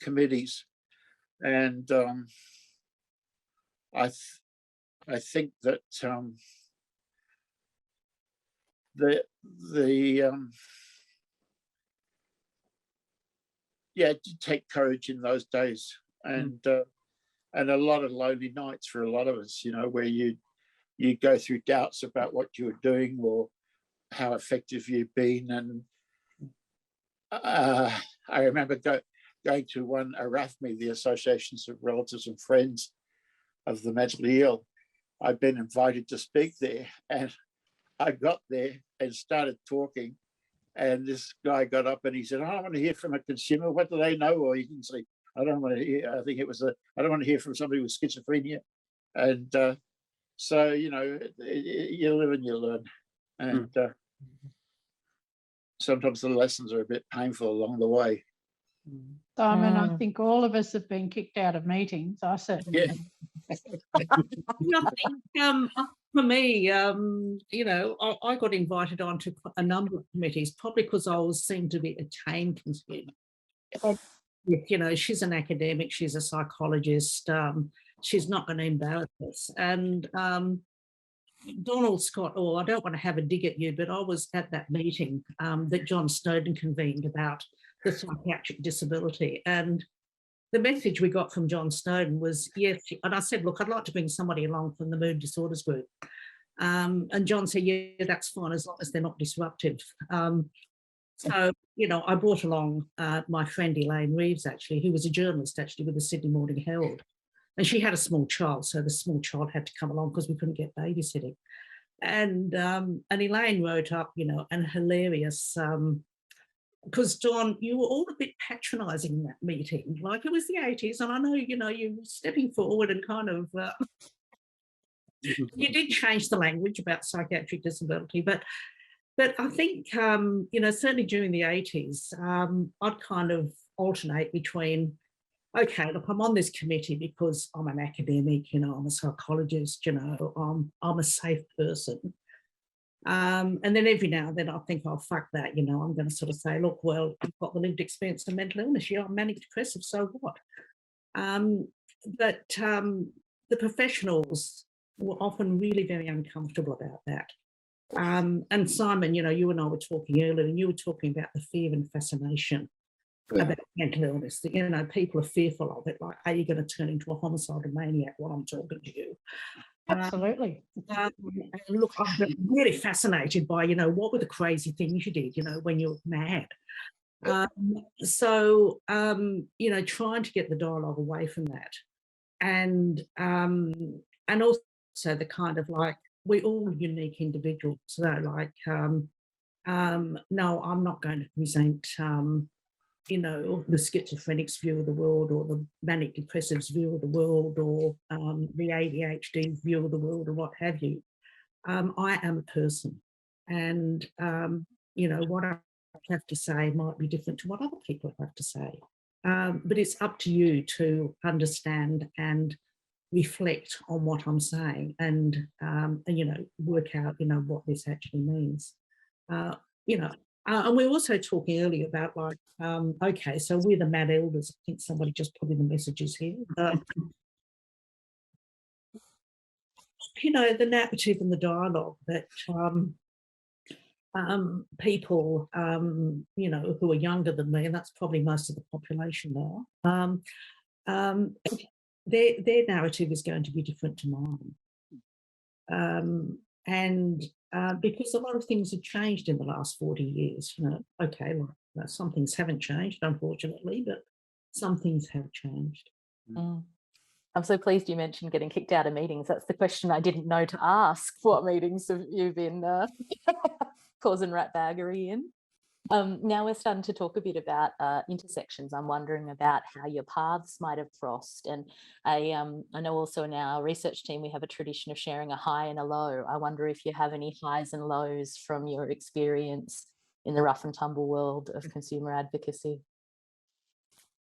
committees, and I think that it did take courage in those days, and a lot of lonely nights for a lot of us, where you go through doubts about what you were doing or how effective you've been. And I remember going to one ARAFME, the Associations of Relatives and Friends of the Mentally Ill. I'd been invited to speak there, and I got there and started talking, and this guy got up and he said, I want to hear from a consumer. What do they know? Or you can say, I don't want to hear, I think it was I don't want to hear from somebody with schizophrenia. And so, you live and you learn. And sometimes the lessons are a bit painful along the way. Simon, I think all of us have been kicked out of meetings. I certainly Yeah. have. I think from for me, you know, I got invited onto a number of committees, probably because I was seemed to be a tame consumer. You know, she's an academic, she's a psychologist, she's not going to embarrass us. And Donald Scott, oh, I don't want to have a dig at you, but I was at that meeting that John Snowden convened about the psychiatric disability. And the message we got from John Snowden was, yes, and I said, look, I'd like to bring somebody along from the mood disorders group. And John said, yeah, that's fine, as long as they're not disruptive. So, you know, I brought along my friend Elaine Reeves, actually, who was a journalist, actually, with the Sydney Morning Herald. And she had a small child, so the small child had to come along because we couldn't get babysitting. And Elaine wrote up, you know, an hilarious, because John, you were all a bit patronising in that meeting, like it was the 80s, and I know, you know, you were stepping forward and kind of, you did change the language about psychiatric disability, but I think, you know, certainly during the 80s, I'd kind of alternate between, okay, look, I'm on this committee because I'm an academic, you know, I'm a psychologist, you know, I'm a safe person. And then every now and then I think, oh, fuck that, you know, I'm going to sort of say, look, well, I've got the lived experience of mental illness. Yeah, I'm manic depressive, so what? But the professionals were often really very uncomfortable about that. And Simon, you know, you and I were talking earlier, and you were talking about the fear and fascination about mental illness, that, you know, people are fearful of it, like, are you going to turn into a homicidal maniac while I'm talking to you? Absolutely. And look, I'm really fascinated by, you know, what were the crazy things you did, you know, when you were mad. So, you know, trying to get the dialogue away from that. And also the kind of like, we're all unique individuals. So like, no, I'm not going to present, you know, the schizophrenic's view of the world, or the manic depressive's view of the world, or the ADHD's view of the world, or what have you. I am a person, and you know, what I have to say might be different to what other people have to say. But it's up to you to understand and reflect on what I'm saying, and you know, work out, you know, what this actually means. You know, and we were also talking earlier about, like, okay, so we're the mad elders. I think somebody just put in the messages here. You know, the narrative and the dialogue that people, you know, who are younger than me, and that's probably most of the population now, their narrative is going to be different to mine. And because a lot of things have changed in the last 40 years, you know, okay, well, some things haven't changed, unfortunately, but some things have changed. Mm. I'm so pleased you mentioned getting kicked out of meetings. That's the question I didn't know to ask. What meetings have you been causing ratbaggery in? Now we're starting to talk a bit about intersections. I'm wondering about how your paths might have crossed. And I know also in our research team, we have a tradition of sharing a high and a low. I wonder if you have any highs and lows from your experience in the rough and tumble world of consumer advocacy.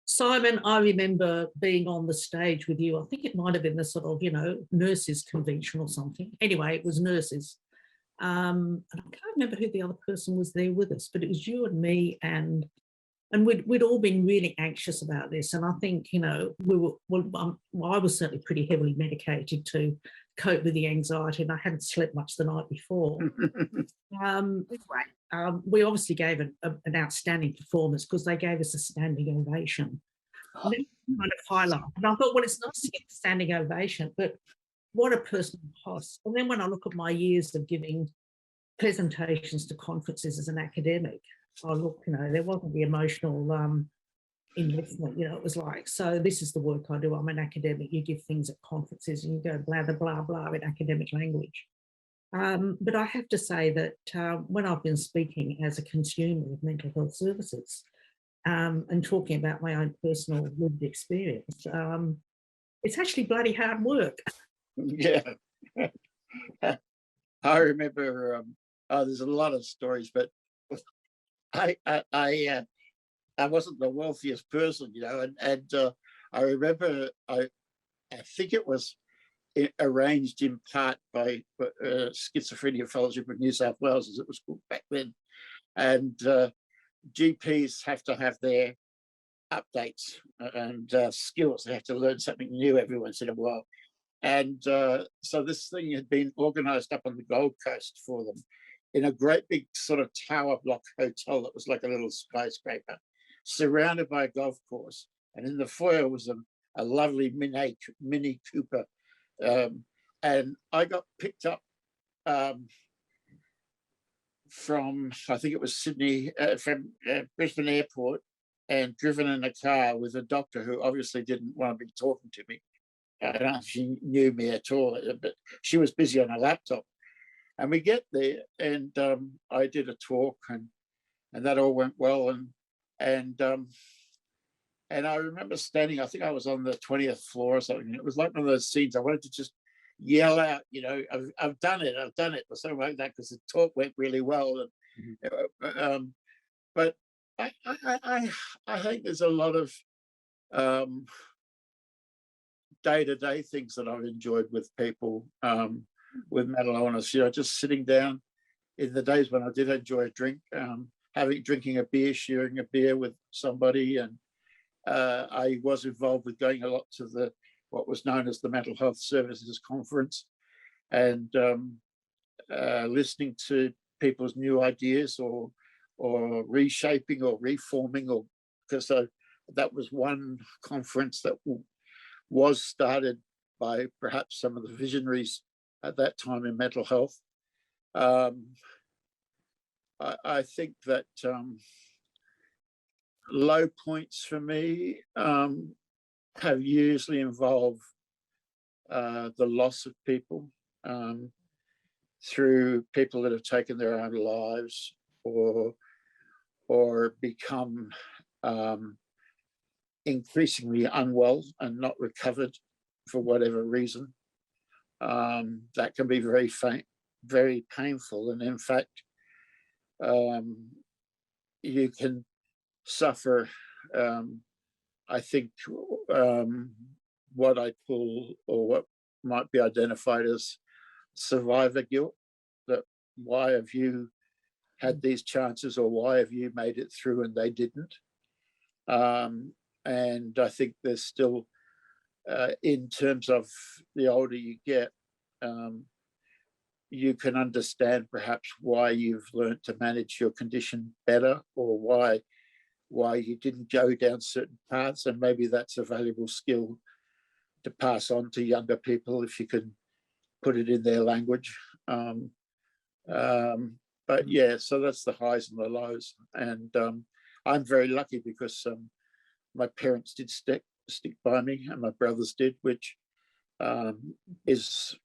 Simon, I remember being on the stage with you. I think it might have been the sort of, you know, nurses convention or something. Anyway, it was nurses. And I can't remember who the other person was there with us, but it was you and me, and we'd all been really anxious about this. And I think, you know, I was certainly pretty heavily medicated to cope with the anxiety, and I hadn't slept much the night before. We obviously gave an outstanding performance because they gave us a standing ovation. And that kind of highlight. And I thought, well, it's nice to get a standing ovation, but what a personal cost. And then when I look at my years of giving presentations to conferences as an academic, I look, you know, there wasn't the emotional investment, you know, it was like, so this is the work I do. I'm an academic. You give things at conferences and you go blah, blah, blah, blah in academic language. But I have to say that when I've been speaking as a consumer of mental health services and talking about my own personal lived experience, it's actually bloody hard work. Yeah. I remember, there's a lot of stories, but I wasn't the wealthiest person, you know, and I remember, I think it was arranged in part by Schizophrenia Fellowship of New South Wales, as it was called back then. And GPs have to have their updates and skills. They have to learn something new every once in a while. And so this thing had been organised up on the Gold Coast for them in a great big sort of tower block hotel that was like a little skyscraper, surrounded by a golf course. And in the foyer was a lovely Mini Cooper. And I got picked up from, I think it was Sydney, from Brisbane Airport, and driven in a car with a doctor who obviously didn't want to be talking to me. I don't know if she knew me at all, but she was busy on her laptop. And we get there, and I did a talk, and that all went well. And I remember standing, I think I was on the 20th floor or something. It was like one of those scenes I wanted to just yell out, you know, I've done it, or something like that, because the talk went really well. And, but I think there's a lot of day-to-day things that I've enjoyed with people, with mental illness. You know, just sitting down in the days when I did enjoy a drink, drinking a beer, sharing a beer with somebody, and I was involved with going a lot to what was known as the Mental Health Services Conference, and listening to people's new ideas or reshaping or reforming, or because that was one conference that was started by perhaps some of the visionaries at that time in mental health. I think that low points for me have usually involved the loss of people through people that have taken their own lives or become increasingly unwell and not recovered for whatever reason. That can be very painful, and in fact, you can suffer, I think, what I call, or what might be identified as, survivor guilt. That why have you had these chances, or why have you made it through and they didn't? And I think there's still, in terms of the older you get, you can understand perhaps why you've learned to manage your condition better, or why you didn't go down certain paths, and maybe that's a valuable skill to pass on to younger people if you can put it in their language. But yeah, so that's the highs and the lows, and I'm very lucky because my parents did stick by me, and my brothers did, which is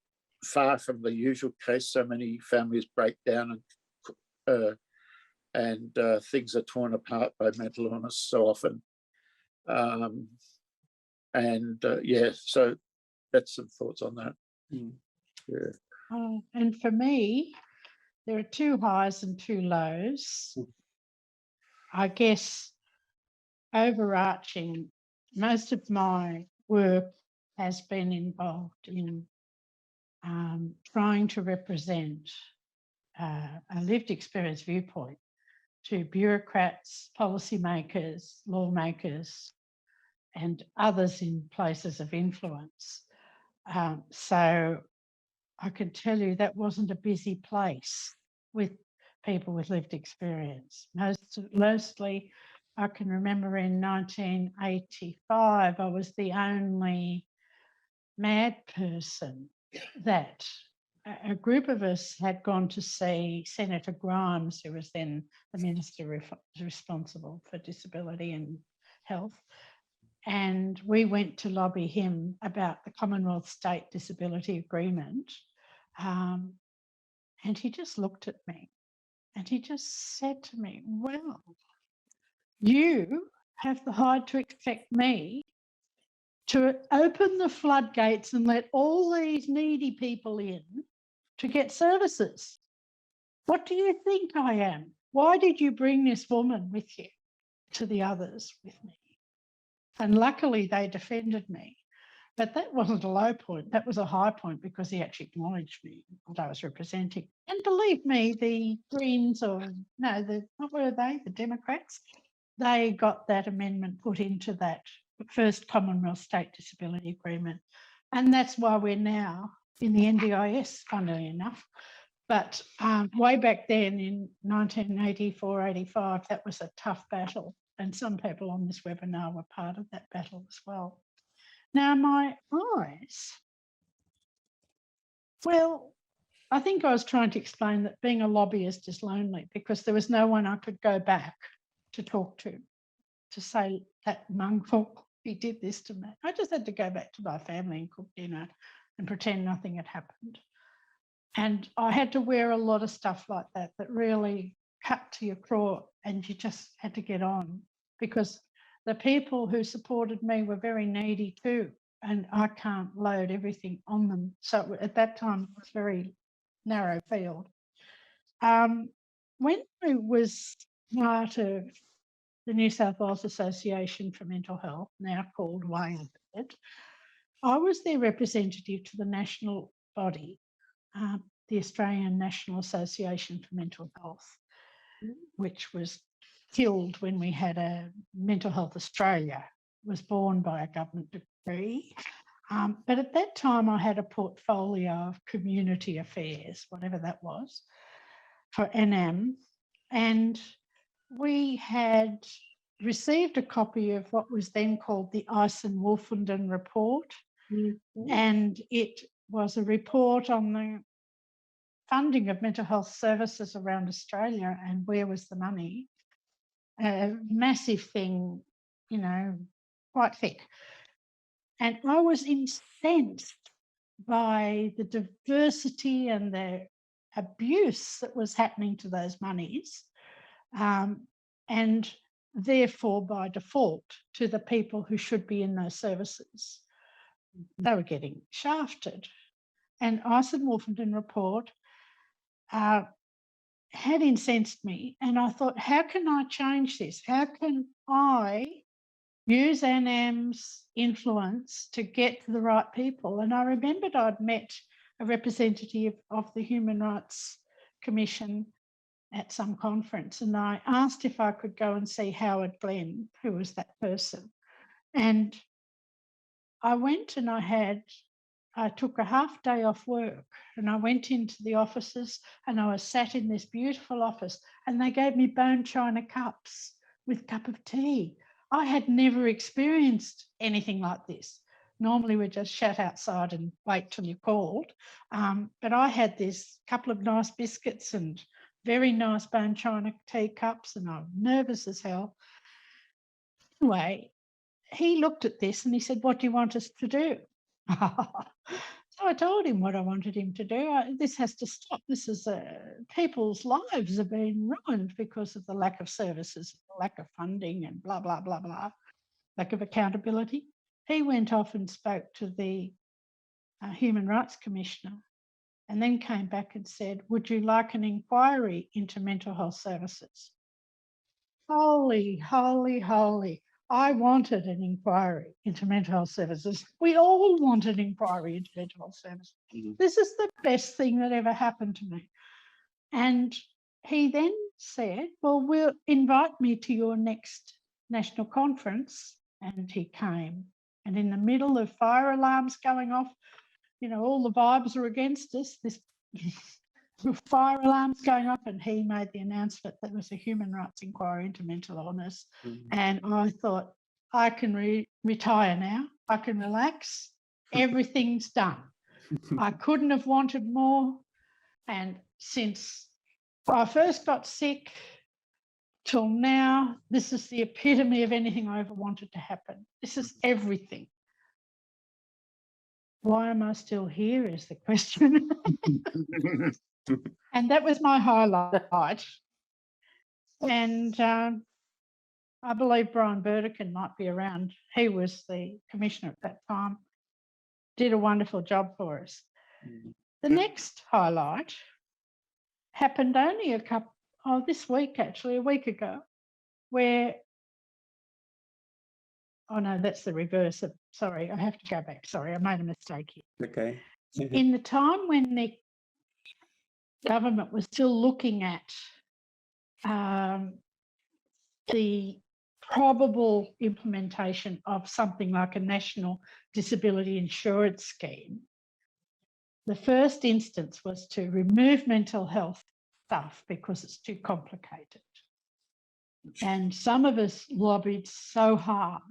far from the usual case. So many families break down and things are torn apart by mental illness so often. Yeah, so that's some thoughts on that. Yeah. And for me, there are two highs and two lows. I guess overarching, most of my work has been involved in trying to represent a lived experience viewpoint to bureaucrats, policymakers, lawmakers, and others in places of influence. So I can tell you that wasn't a busy place with people with lived experience. Mostly, I can remember in 1985, I was the only mad person that a group of us had gone to see Senator Grimes, who was then the minister responsible for disability and health. And we went to lobby him about the Commonwealth State Disability Agreement. And he just looked at me and he just said to me, well, you have the heart to expect me to open the floodgates and let all these needy people in to get services. What do you think I am? Why did you bring this woman with you to the others with me? And luckily they defended me. But that wasn't a low point. That was a high point because he actually acknowledged me, what I was representing. And believe me, the Greens what were they? The Democrats, they got that amendment put into that first Commonwealth State Disability Agreement. And that's why we're now in the NDIS, funnily enough. But way back then in 1984, 85, that was a tough battle. And some people on this webinar were part of that battle as well. Now, my eyes, well, I think I was trying to explain that being a lobbyist is lonely because there was no one I could go back to talk to say that mongrel, he did this to me. I just had to go back to my family and cook dinner and pretend nothing had happened. And I had to wear a lot of stuff like that really cut to your core, and you just had to get on because the people who supported me were very needy too, and I can't load everything on them. So at that time, it was very narrow field. When I was part of the New South Wales Association for Mental Health, now called WANED, I was their representative to the national body, the Australian National Association for Mental Health, which was killed when we had a Mental Health Australia, was born by a government decree. But at that time, I had a portfolio of community affairs, whatever that was, for NM. And we had received a copy of what was then called the Eisen-Wolfenden Report. And it was a report on the funding of mental health services around Australia and where was the money. A massive thing, quite thick. And I was incensed by the diversity and the abuse that was happening to those monies, and therefore by default to the people who should be in those services. They were getting shafted. And Eisen-Wolfenden Report had incensed me, and I thought, how can I change this? How can I use NM's influence to get to the right people? And I remembered I'd met a representative of the Human Rights Commission at some conference, and I asked if I could go and see Howard Glenn, who was that person. And I went and I took a half day off work and I went into the offices and I was sat in this beautiful office and they gave me bone china cups with a cup of tea. I had never experienced anything like this. Normally we just sat outside and wait till you're called. But I had this couple of nice biscuits and very nice bone china tea cups, and I was nervous as hell. Anyway, he looked at this and he said, "What do you want us to do?" So I told him what I wanted him to do. This has to stop. This is people's lives are being ruined because of the lack of services, the lack of funding and blah, blah, blah, blah, lack of accountability. He went off and spoke to the Human Rights Commissioner and then came back and said, "Would you like an inquiry into mental health services?" Holy, holy, holy. I wanted an inquiry into mental health services. We all want an inquiry into mental health services. This is the best thing that ever happened to me. And he then said, "Well, we'll invite me to your next national conference." And he came. And in the middle of fire alarms going off, all the vibes are against us, this fire alarms going off, and he made the announcement that there was a human rights inquiry into mental illness. And I thought, I can retire now. I can relax. Everything's done. I couldn't have wanted more. And since I first got sick till now, this is the epitome of anything I ever wanted to happen. This is everything. Why am I still here is the question. And that was my highlight. And I believe Brian Burdekin might be around. He was the commissioner at that time. Did a wonderful job for us. The next highlight happened only this week, actually, a week ago, where, oh no, that's the reverse of sorry, I have to go back. Sorry, I made a mistake here. Okay. In the time when the government was still looking at the probable implementation of something like a national disability insurance scheme, the first instance was to remove mental health stuff because it's too complicated. And some of us lobbied so hard,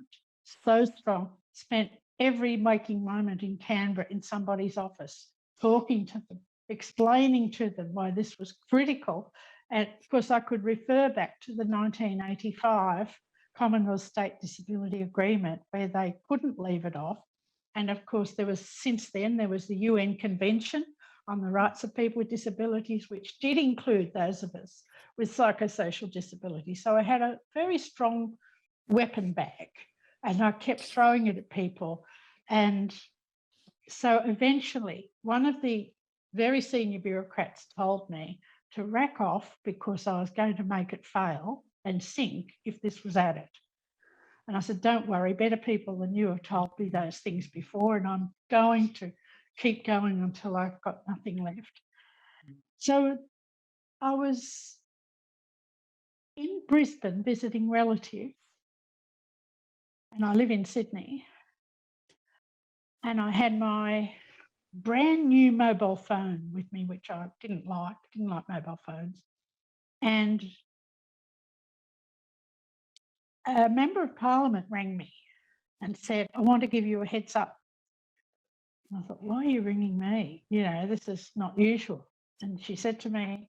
so strong, spent every waking moment in Canberra in somebody's office, talking to them, explaining to them why this was critical. And of course, I could refer back to the 1985 Commonwealth State Disability Agreement, where they couldn't leave it off. And of course, since then, there was the UN Convention on the Rights of People with Disabilities, which did include those of us with psychosocial disability. So I had a very strong weapon bag, and I kept throwing it at people. And so eventually, one of the very senior bureaucrats told me to rack off because I was going to make it fail and sink if this was added. And I said, don't worry, better people than you have told me those things before, and I'm going to keep going until I've got nothing left. So I was in Brisbane visiting relatives, and I live in Sydney, and I had my brand new mobile phone with me, which I didn't like mobile phones. And a member of Parliament rang me and said, I want to give you a heads up. And I thought, why are you ringing me? You know, this is not usual. And she said to me,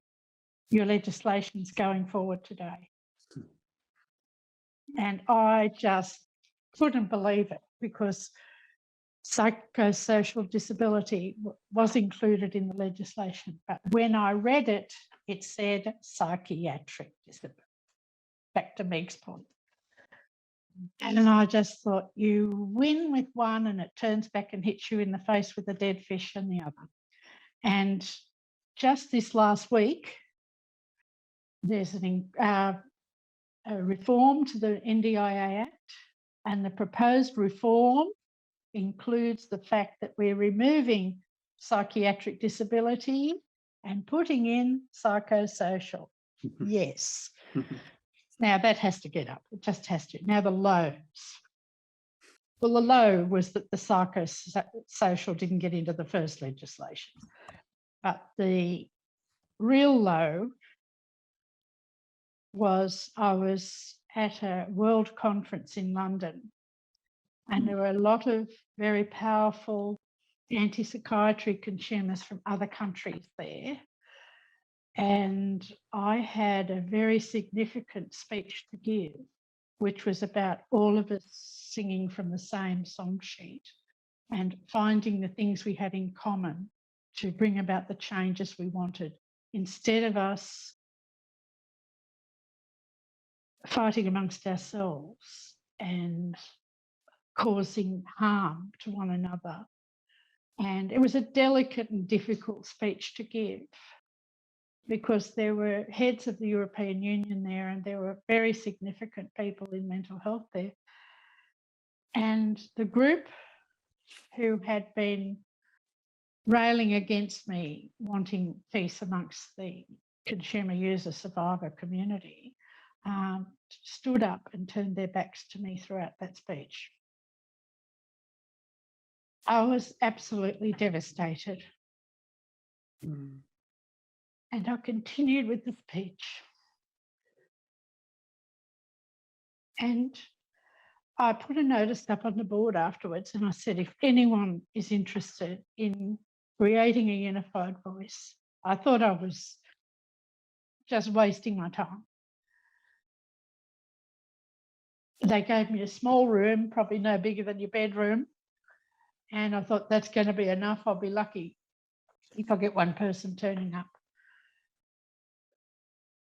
your legislation is going forward today. And I just couldn't believe it, because psychosocial disability was included in the legislation. But when I read it, it said psychiatric disability. Back to Meg's point. And I just thought, you win with one and it turns back and hits you in the face with a dead fish in the other. And just this last week, there's a reform to the NDIA Act, and the proposed reform includes the fact that we're removing psychiatric disability and putting in psychosocial. Yes. Now that has to get up. It just has to. Now the lows. Well, the low was that the psychosocial didn't get into the first legislation. But the real low was I was at a world conference in London, and there were a lot of very powerful anti-psychiatry consumers from other countries there. And I had a very significant speech to give, which was about all of us singing from the same song sheet and finding the things we had in common to bring about the changes we wanted, instead of us fighting amongst ourselves and causing harm to one another. And it was a delicate and difficult speech to give, because there were heads of the European Union there, and there were very significant people in mental health there. And the group who had been railing against me wanting peace amongst the consumer user survivor community stood up and turned their backs to me throughout that speech. I was absolutely devastated. And I continued with the speech. And I put a notice up on the board afterwards, and I said, if anyone is interested in creating a unified voice, I thought I was just wasting my time. They gave me a small room, probably no bigger than your bedroom. And I thought, that's going to be enough. I'll be lucky if I get one person turning up.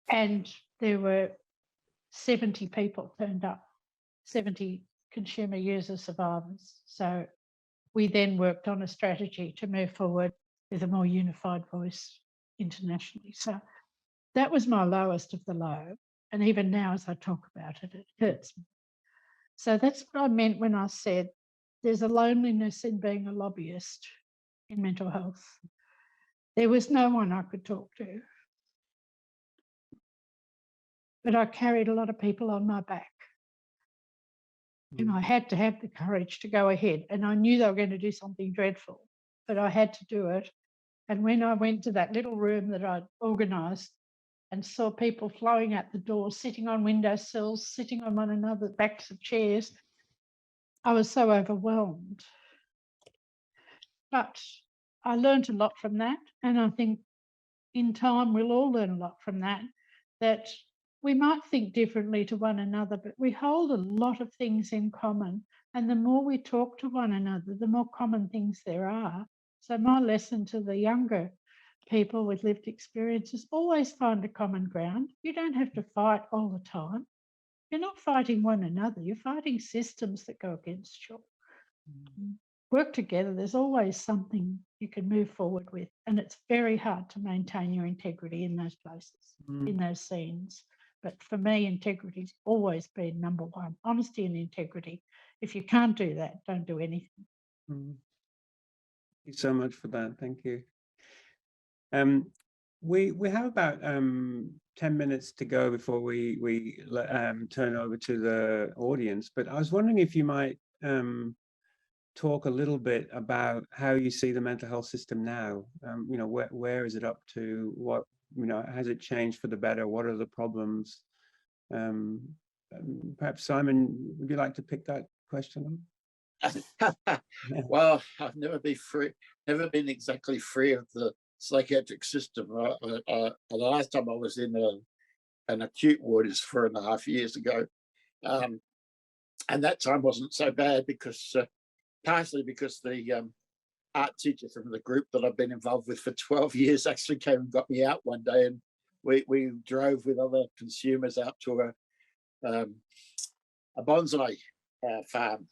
And there were 70 people turned up, 70 consumer user survivors. So we then worked on a strategy to move forward with a more unified voice internationally. So that was my lowest of the low. And even now, as I talk about it, it hurts me. So that's what I meant when I said there's a loneliness in being a lobbyist in mental health. There was no one I could talk to. But I carried a lot of people on my back. And I had to have the courage to go ahead. And I knew they were going to do something dreadful, but I had to do it. And when I went to that little room that I'd organised and saw people flowing out the door, sitting on windowsills, sitting on one another's backs of chairs, I was so overwhelmed. But I learned a lot from that. And I think in time, we'll all learn a lot from that, that we might think differently to one another, but we hold a lot of things in common. And the more we talk to one another, the more common things there are. So my lesson to the younger people with lived experience is always find a common ground. You don't have to fight all the time. You're not fighting one another. You're fighting systems that go against you. Work together. There's always something you can move forward with. And it's very hard to maintain your integrity in those places, in those scenes. But for me, integrity's always been number one. Honesty and integrity. If you can't do that, don't do anything. Thank you so much for that. Thank you. We have about 10 minutes to go before we turn over to the audience. But I was wondering if you might talk a little bit about how you see the mental health system now. You know, where is it up to? What, you know, has it changed for the better? What are the problems? Perhaps Simon, would you like to pick that question up? Well, I've never been exactly free of the psychiatric system. The last time I was in an acute ward is 4.5 years ago, and that time wasn't so bad because partially because the art teacher from the group that I've been involved with for 12 years actually came and got me out one day, and we drove with other consumers out to a bonsai farm,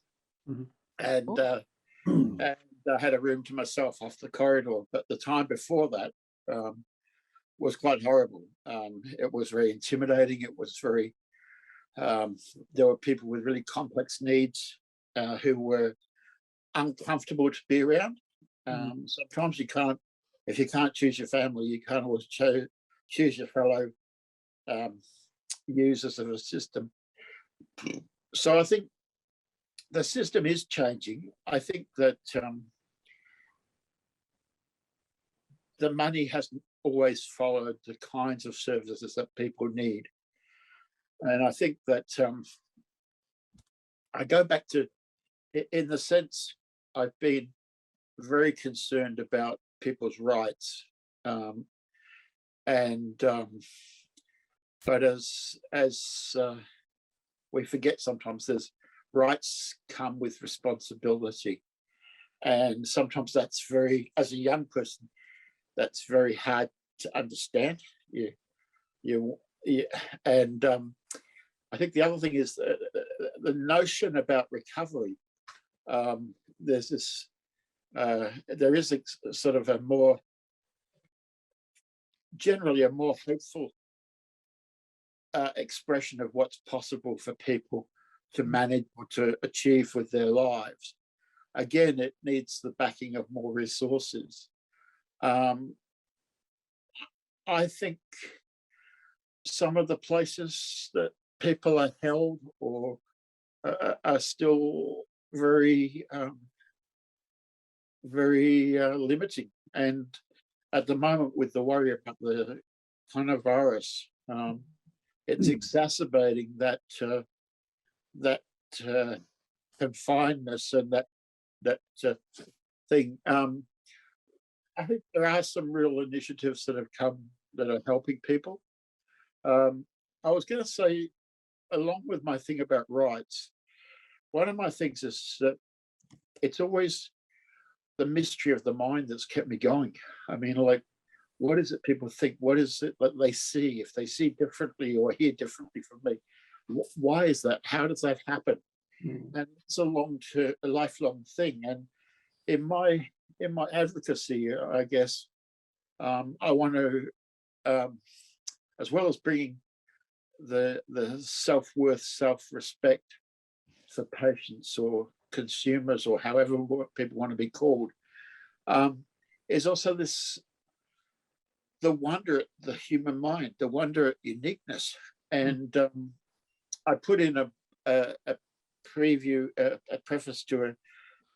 and I had a room to myself off the corridor. But the time before that was quite horrible. It was very intimidating. It was very, there were people with really complex needs who were uncomfortable to be around. Sometimes you can't, if you can't choose your family, you can't always choose your fellow users of a system. So I think the system is changing. I think that the money hasn't always followed the kinds of services that people need. And I think that I go back to, in the sense, I've been very concerned about people's rights. But as we forget sometimes, there's rights come with responsibility. And sometimes that's very, as a young person, that's very hard to understand. And I think the other thing is the notion about recovery. There's this, there is a sort of a more, generally a more hopeful expression of what's possible for people to manage or to achieve with their lives. Again, it needs the backing of more resources. I think some of the places that people are held or are still very, very limiting. And at the moment, with the worry about the coronavirus, it's exacerbating that confinedness and that thing. I think there are some real initiatives that have come that are helping people. I was going to say, along with my thing about rights, one of my things is that it's always the mystery of the mind that's kept me going. I mean, like, what is it people think? What is it that they see? If they see differently or hear differently from me, why is that? How does that happen? And it's a lifelong thing. And in my advocacy, I guess, I want to, as well as bringing the self-worth, self-respect for patients or consumers, or however people want to be called, is also the wonder at the human mind, the wonder at uniqueness. And I put in a preview, a preface to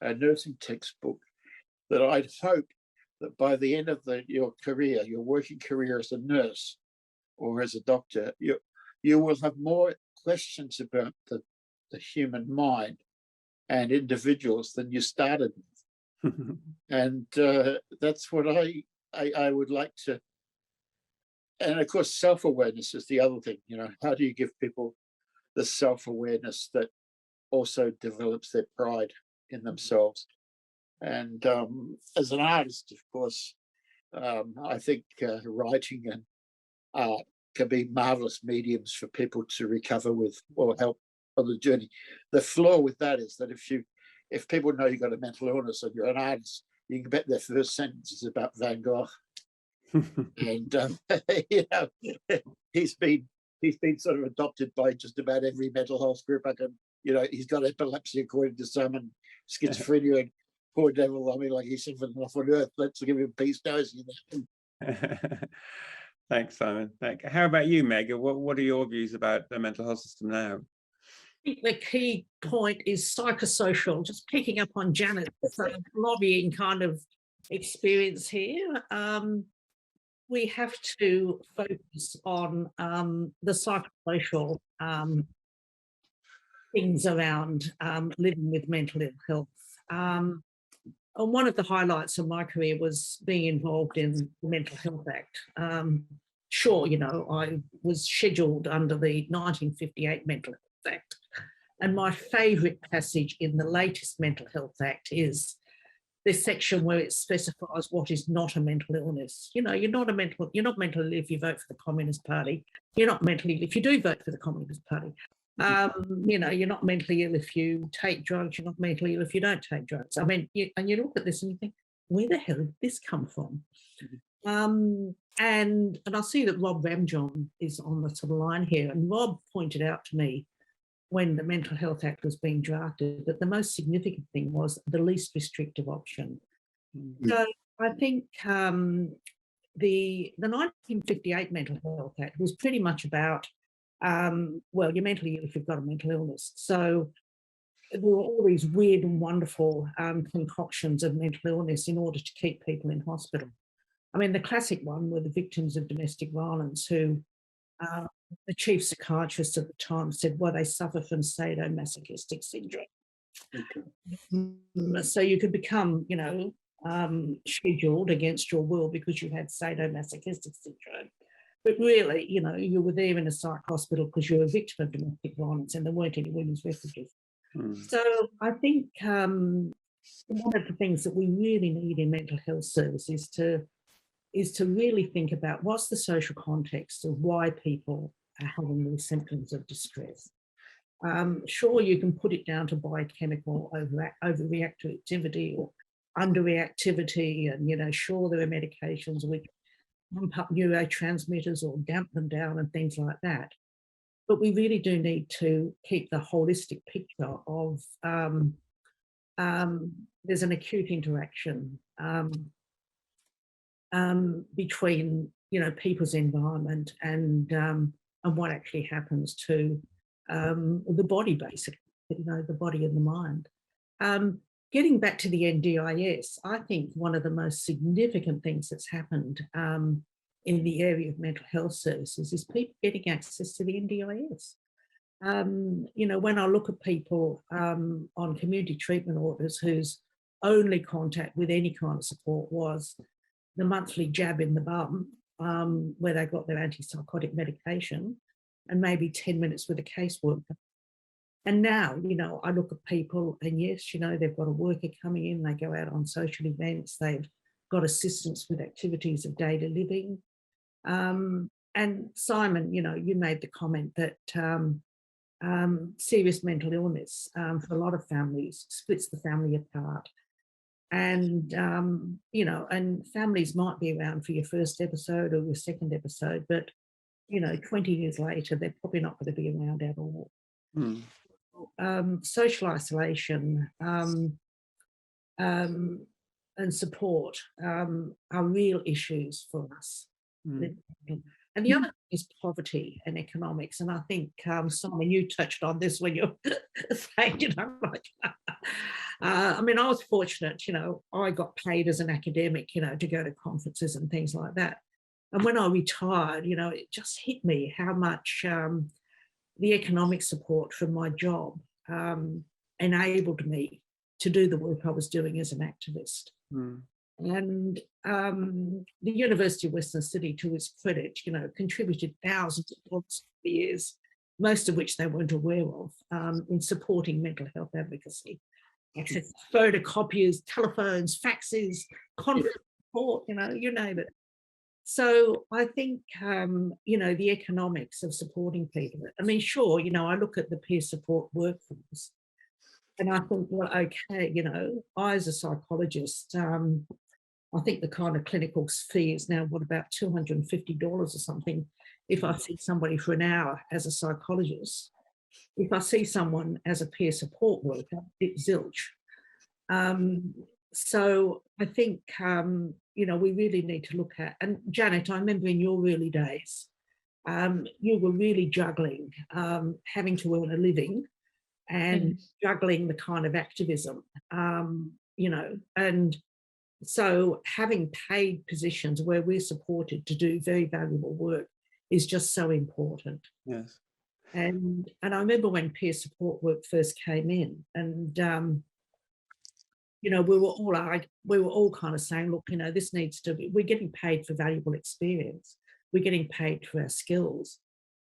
a nursing textbook, that I'd hope that by the end of your career, your working career as a nurse or as a doctor, you will have more questions about the human mind and individuals than you started with. And that's what I would like to. And of course, self-awareness is the other thing. You know, how do you give people the self-awareness that also develops their pride in themselves? And as an artist, of course, I think writing and art can be marvelous mediums for people to recover with or help on the journey. The flaw with that is that if people know you've got a mental illness and you're an artist, you can bet their first sentence is about Van Gogh. And you know, he's been sort of adopted by just about every mental health group I can. You know, he's got epilepsy according to some, and schizophrenia. And poor devil, I mean, like he's suffered enough on earth. Let's give him peace, guys. You know? Thanks, Simon. How about you, Meg? What are your views about the mental health system now? I think the key point is psychosocial, just picking up on Janet's lobbying kind of experience here. We have to focus on the psychosocial things around living with mental ill health. And one of the highlights of my career was being involved in the Mental Health Act. Sure, you know, I was scheduled under the 1958 Mental Health Act. And my favourite passage in the latest Mental Health Act is this section where it specifies what is not a mental illness. You know, you're not mentally ill if you vote for the Communist Party. You're not mentally ill if you do vote for the Communist Party. You know, you're not mentally ill if you take drugs. You're not mentally ill if you don't take drugs. I mean, you look at this and you think, where the hell did this come from? And I see that Rob Ramjohn is on the sort of line here, and Rob pointed out to me when the Mental Health Act was being drafted that the most significant thing was the least restrictive option. So I think the 1958 Mental Health Act was pretty much about, well, you're mentally ill if you've got a mental illness. So there were all these weird and wonderful concoctions of mental illness in order to keep people in hospital. I mean, the classic one were the victims of domestic violence who the chief psychiatrist at the time said, well, they suffer from sadomasochistic syndrome. Okay. So you could become, you know, scheduled against your will because you had sadomasochistic syndrome. But really, you know, you were there in a psych hospital because you were a victim of domestic violence and there weren't any women's refugees. So I think one of the things that we really need in mental health services is to really think about what's the social context of why people are having these symptoms of distress. Sure, you can put it down to biochemical overreactivity or underreactivity, and, you know, sure, there are medications which pump up neurotransmitters or damp them down and things like that. But we really do need to keep the holistic picture of there's an acute interaction between, you know, people's environment and what actually happens to the body, basically, you know, the body and the mind. Getting back to the NDIS, I think one of the most significant things that's happened in the area of mental health services is people getting access to the NDIS. You know, when I look at people on community treatment orders whose only contact with any kind of support was the monthly jab in the bum, where they got their antipsychotic medication, and maybe 10 minutes with a caseworker. And now, you know, I look at people and yes, you know, they've got a worker coming in, they go out on social events, they've got assistance with activities of daily living. And Simon, you know, you made the comment that serious mental illness for a lot of families splits the family apart. And, you know, and families might be around for your first episode or your second episode, but, you know, 20 years later, they're probably not going to be around at all. social isolation and support are real issues for us. Mm. And the other is poverty and economics. And I think, Simon, you touched on this when you're saying, you know, like, I mean, I was fortunate, you know, I got paid as an academic, you know, to go to conferences and things like that. And when I retired, you know, it just hit me how much the economic support from my job enabled me to do the work I was doing as an activist. Mm. And the University of Western Sydney, to its credit, you know, contributed thousands of dollars for years, most of which they weren't aware of, in supporting mental health advocacy. Access to photocopiers, telephones, faxes, conference support, you know, you name it. So I think, you know, the economics of supporting people. I mean, sure, you know, I look at the peer support workforce and I think, well, okay, you know, I as a psychologist, I think the kind of clinical fee is now, what, about $250 or something if I see somebody for an hour as a psychologist. If I see someone as a peer support worker, it's zilch. So I think, you know, we really need to look at, and Janet, I remember in your early days, you were really juggling having to earn a living and juggling the kind of activism, you know, and so having paid positions where we're supported to do very valuable work is just so important. Yes. And I remember when peer support work first came in, and you know, we were all kind of saying, look, you know, this needs to be, we're getting paid for valuable experience, we're getting paid for our skills,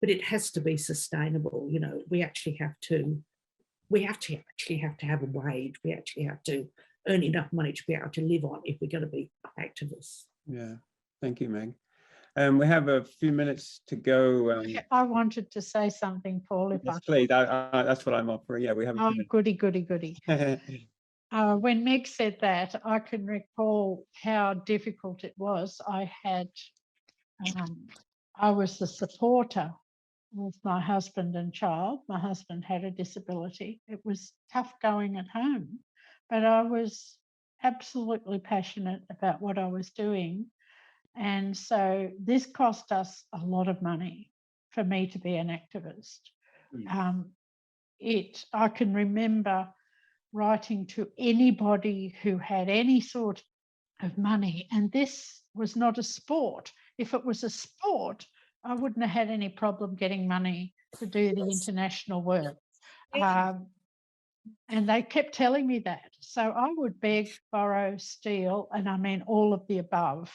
but it has to be sustainable. You know, we actually have to have a wage. We actually have to earn enough money to be able to live on if we're going to be activists. Yeah. Thank you, Meg. We have a few minutes to go. I wanted to say something, Paul, if Yes, I please. That's what I'm offering. Yeah, we have a Oh, few goody. minutes. When Meg said that, I can recall how difficult it was. I was the supporter with my husband and child. My husband had a disability. It was tough going at home, but I was absolutely passionate about what I was doing. And so this cost us a lot of money for me to be an activist. I can remember writing to anybody who had any sort of money, and this was not a sport. If it was a sport, I wouldn't have had any problem getting money to do the international work. And they kept telling me that. So I would beg, borrow, steal, and I mean all of the above,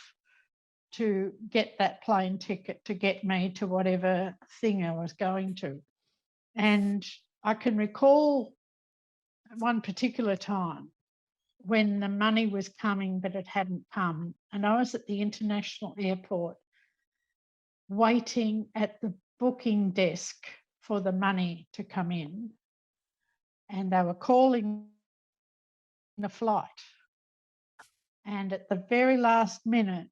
to get that plane ticket to get me to whatever thing I was going to. And I can recall one particular time when the money was coming, but it hadn't come. And I was at the international airport waiting at the booking desk for the money to come in. And they were calling the flight. And at the very last minute,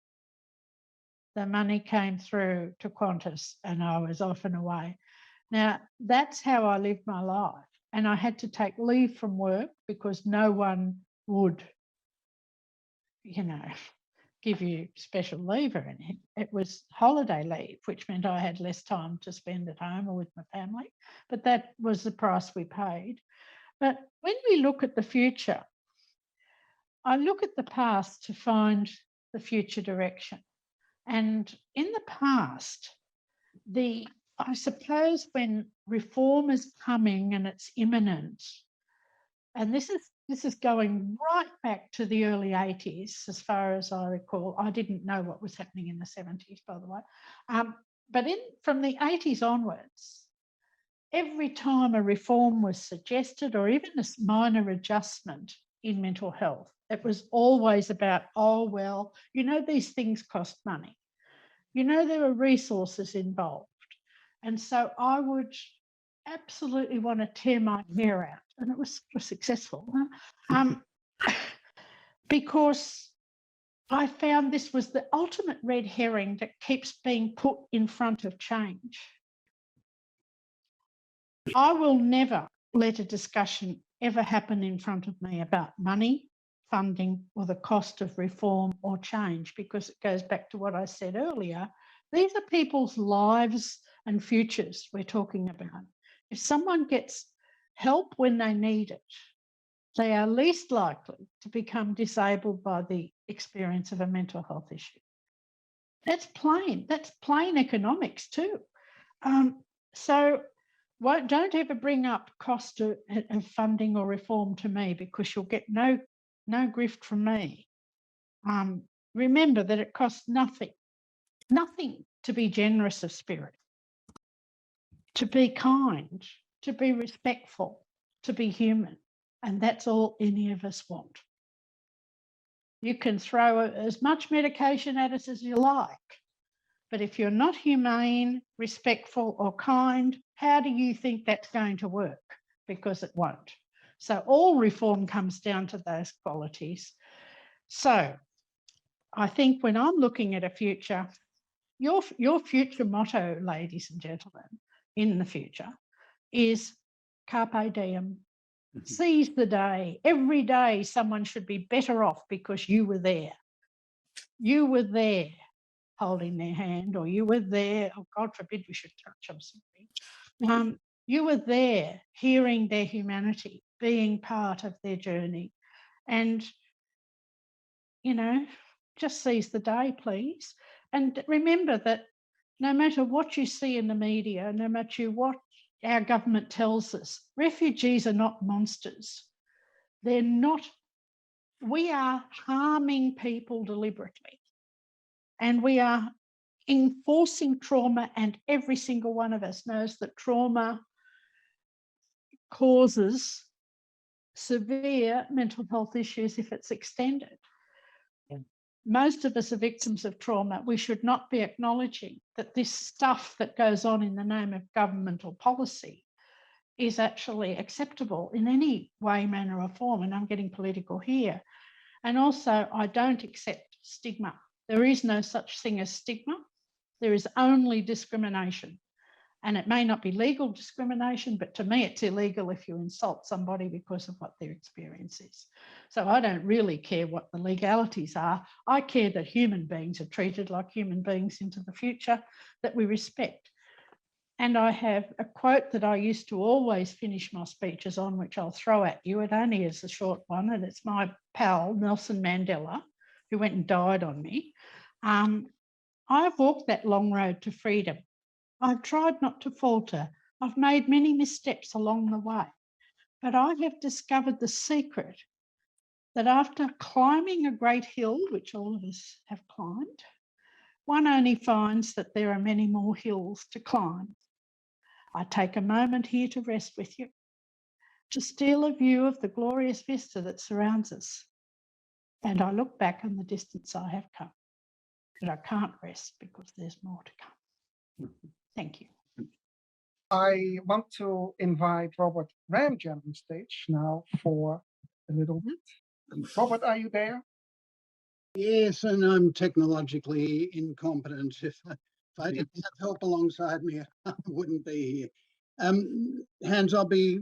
the money came through to Qantas and I was off and away. Now, that's how I lived my life. And I had to take leave from work because no one would, you know, give you special leave or anything. It was holiday leave, which meant I had less time to spend at home or with my family. But that was the price we paid. But when we look at the future, I look at the past to find the future direction. And in the past, I suppose when reform is coming and it's imminent, and this is going right back to the early 80s, as far as I recall. I didn't know what was happening in the 70s, by the way. But from the 80s onwards, every time a reform was suggested or even a minor adjustment in mental health, it was always about, oh, well, you know, these things cost money. You know, there are resources involved. And so I would absolutely want to tear my hair out. And it was successful. Because I found this was the ultimate red herring that keeps being put in front of change. I will never let a discussion ever happen in front of me about money, funding, or the cost of reform or change, because it goes back to what I said earlier. These are people's lives and futures we're talking about. If someone gets help when they need it, they are least likely to become disabled by the experience of a mental health issue. That's plain economics too. So don't ever bring up cost of funding or reform to me, because you'll get no grift from me. Remember that it costs nothing to be generous of spirit, to be kind, to be respectful, to be human. And that's all any of us want. You can throw as much medication at us as you like, but if you're not humane, respectful, or kind, how do you think that's going to work? Because it won't. So all reform comes down to those qualities. So I think when I'm looking at a future, your future motto, ladies and gentlemen, in the future is carpe diem. Seize the day. Every day someone should be better off because you were there. You were there holding their hand, or you were there, oh God forbid we should touch them. You were there hearing their humanity, being part of their journey. And, you know, just seize the day, please. And remember that no matter what you see in the media, no matter what our government tells us, refugees are not monsters. They're not, we are harming people deliberately. And we are enforcing trauma, and every single one of us knows that trauma causes severe mental health issues if it's extended. Yeah. Most of us are victims of trauma. We should not be acknowledging that this stuff that goes on in the name of governmental policy is actually acceptable in any way, manner, or form. And I'm getting political here. And also, I don't accept stigma. There is no such thing as stigma. There is only discrimination. And it may not be legal discrimination, but to me, it's illegal if you insult somebody because of what their experience is. So I don't really care what the legalities are. I care that human beings are treated like human beings into the future, that we respect. And I have a quote that I used to always finish my speeches on, which I'll throw at you. It only is a short one, and it's my pal, Nelson Mandela, who went and died on me. I've walked that long road to freedom. I've tried not to falter. I've made many missteps along the way, but I have discovered the secret that after climbing a great hill, which all of us have climbed, one only finds that there are many more hills to climb. I take a moment here to rest with you, to steal a view of the glorious vista that surrounds us. And I look back on the distance I have come, but I can't rest because there's more to come. Thank you. I want to invite Robert Ramjan on stage now for a little bit. Robert, are you there? Yes, and I'm technologically incompetent. If I didn't have help alongside me, I wouldn't be here. Hans, I'll be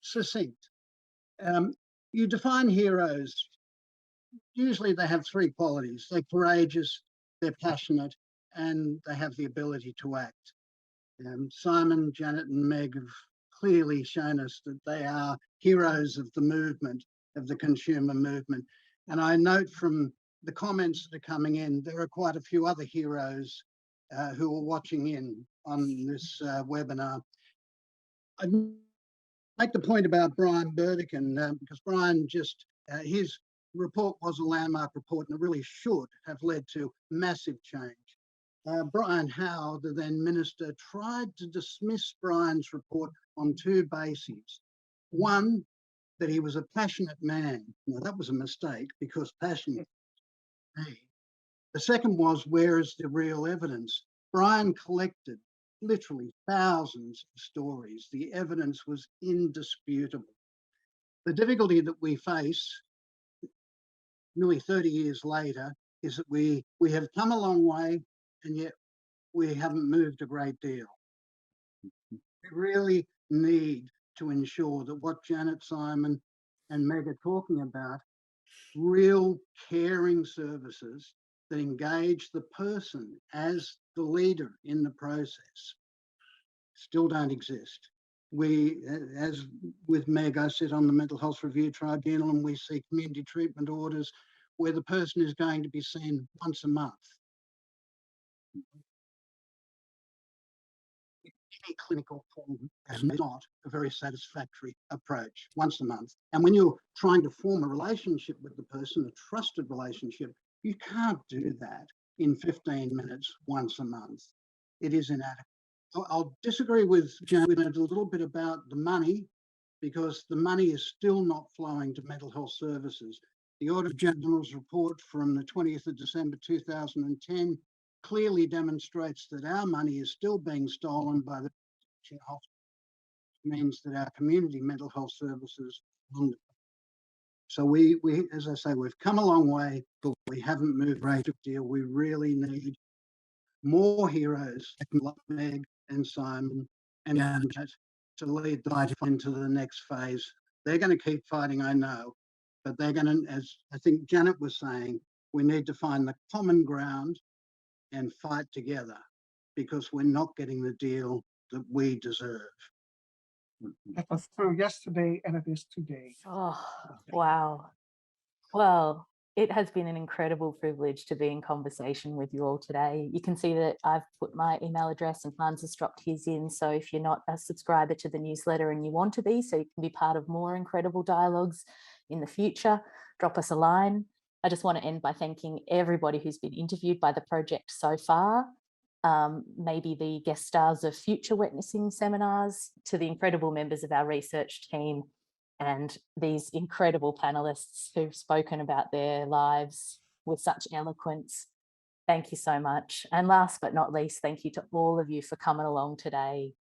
succinct. You define heroes. Usually they have three qualities. They're courageous, they're passionate, and they have the ability to act. Simon, Janet, and Meg have clearly shown us that they are heroes of the movement, of the consumer movement. And I note from the comments that are coming in, there are quite a few other heroes who are watching in on this webinar. I'd make the point about Brian Burdekin, because Brian just, his report was a landmark report, and it really should have led to massive change. Brian Howe, the then minister, tried to dismiss Brian's report on two bases. One, that he was a passionate man. Now, that was a mistake, because passion. The second was, where is the real evidence? Brian collected literally thousands of stories. The evidence was indisputable. The difficulty that we face nearly 30 years later is that we have come a long way, and yet we haven't moved a great deal. We really need to ensure that what Janet, Simon and Meg are talking about, real caring services that engage the person as the leader in the process, still don't exist. We, as with Meg, I sit on the Mental Health Review Tribunal, and we see community treatment orders where the person is going to be seen once a month. Any clinical form is not a very satisfactory approach, once a month. And when you're trying to form a relationship with the person, a trusted relationship, you can't do that in 15 minutes once a month. It is inadequate. I'll disagree with Janet a little bit about the money, because the money is still not flowing to mental health services. The Auditor General's report from the 20th of December 2010 clearly demonstrates that our money is still being stolen by the hospital. It means that our community mental health services under. So we, as I say, we've come a long way, but we haven't moved a great deal. We really need more heroes like Meg and Simon and Janet to lead the fight into the next phase. They're going to keep fighting, I know, but they're going to, as I think Janet was saying, we need to find the common ground and fight together, because we're not getting the deal that we deserve. That was true yesterday and it is today. Oh, wow. Well, it has been an incredible privilege to be in conversation with you all today. You can see that I've put my email address and Hans has dropped his in. So if you're not a subscriber to the newsletter and you want to be, so you can be part of more incredible dialogues in the future, drop us a line. I just want to end by thanking everybody who's been interviewed by the project so far. Maybe the guest stars of future witnessing seminars, to the incredible members of our research team, and these incredible panelists who've spoken about their lives with such eloquence. Thank you so much. And last but not least, thank you to all of you for coming along today.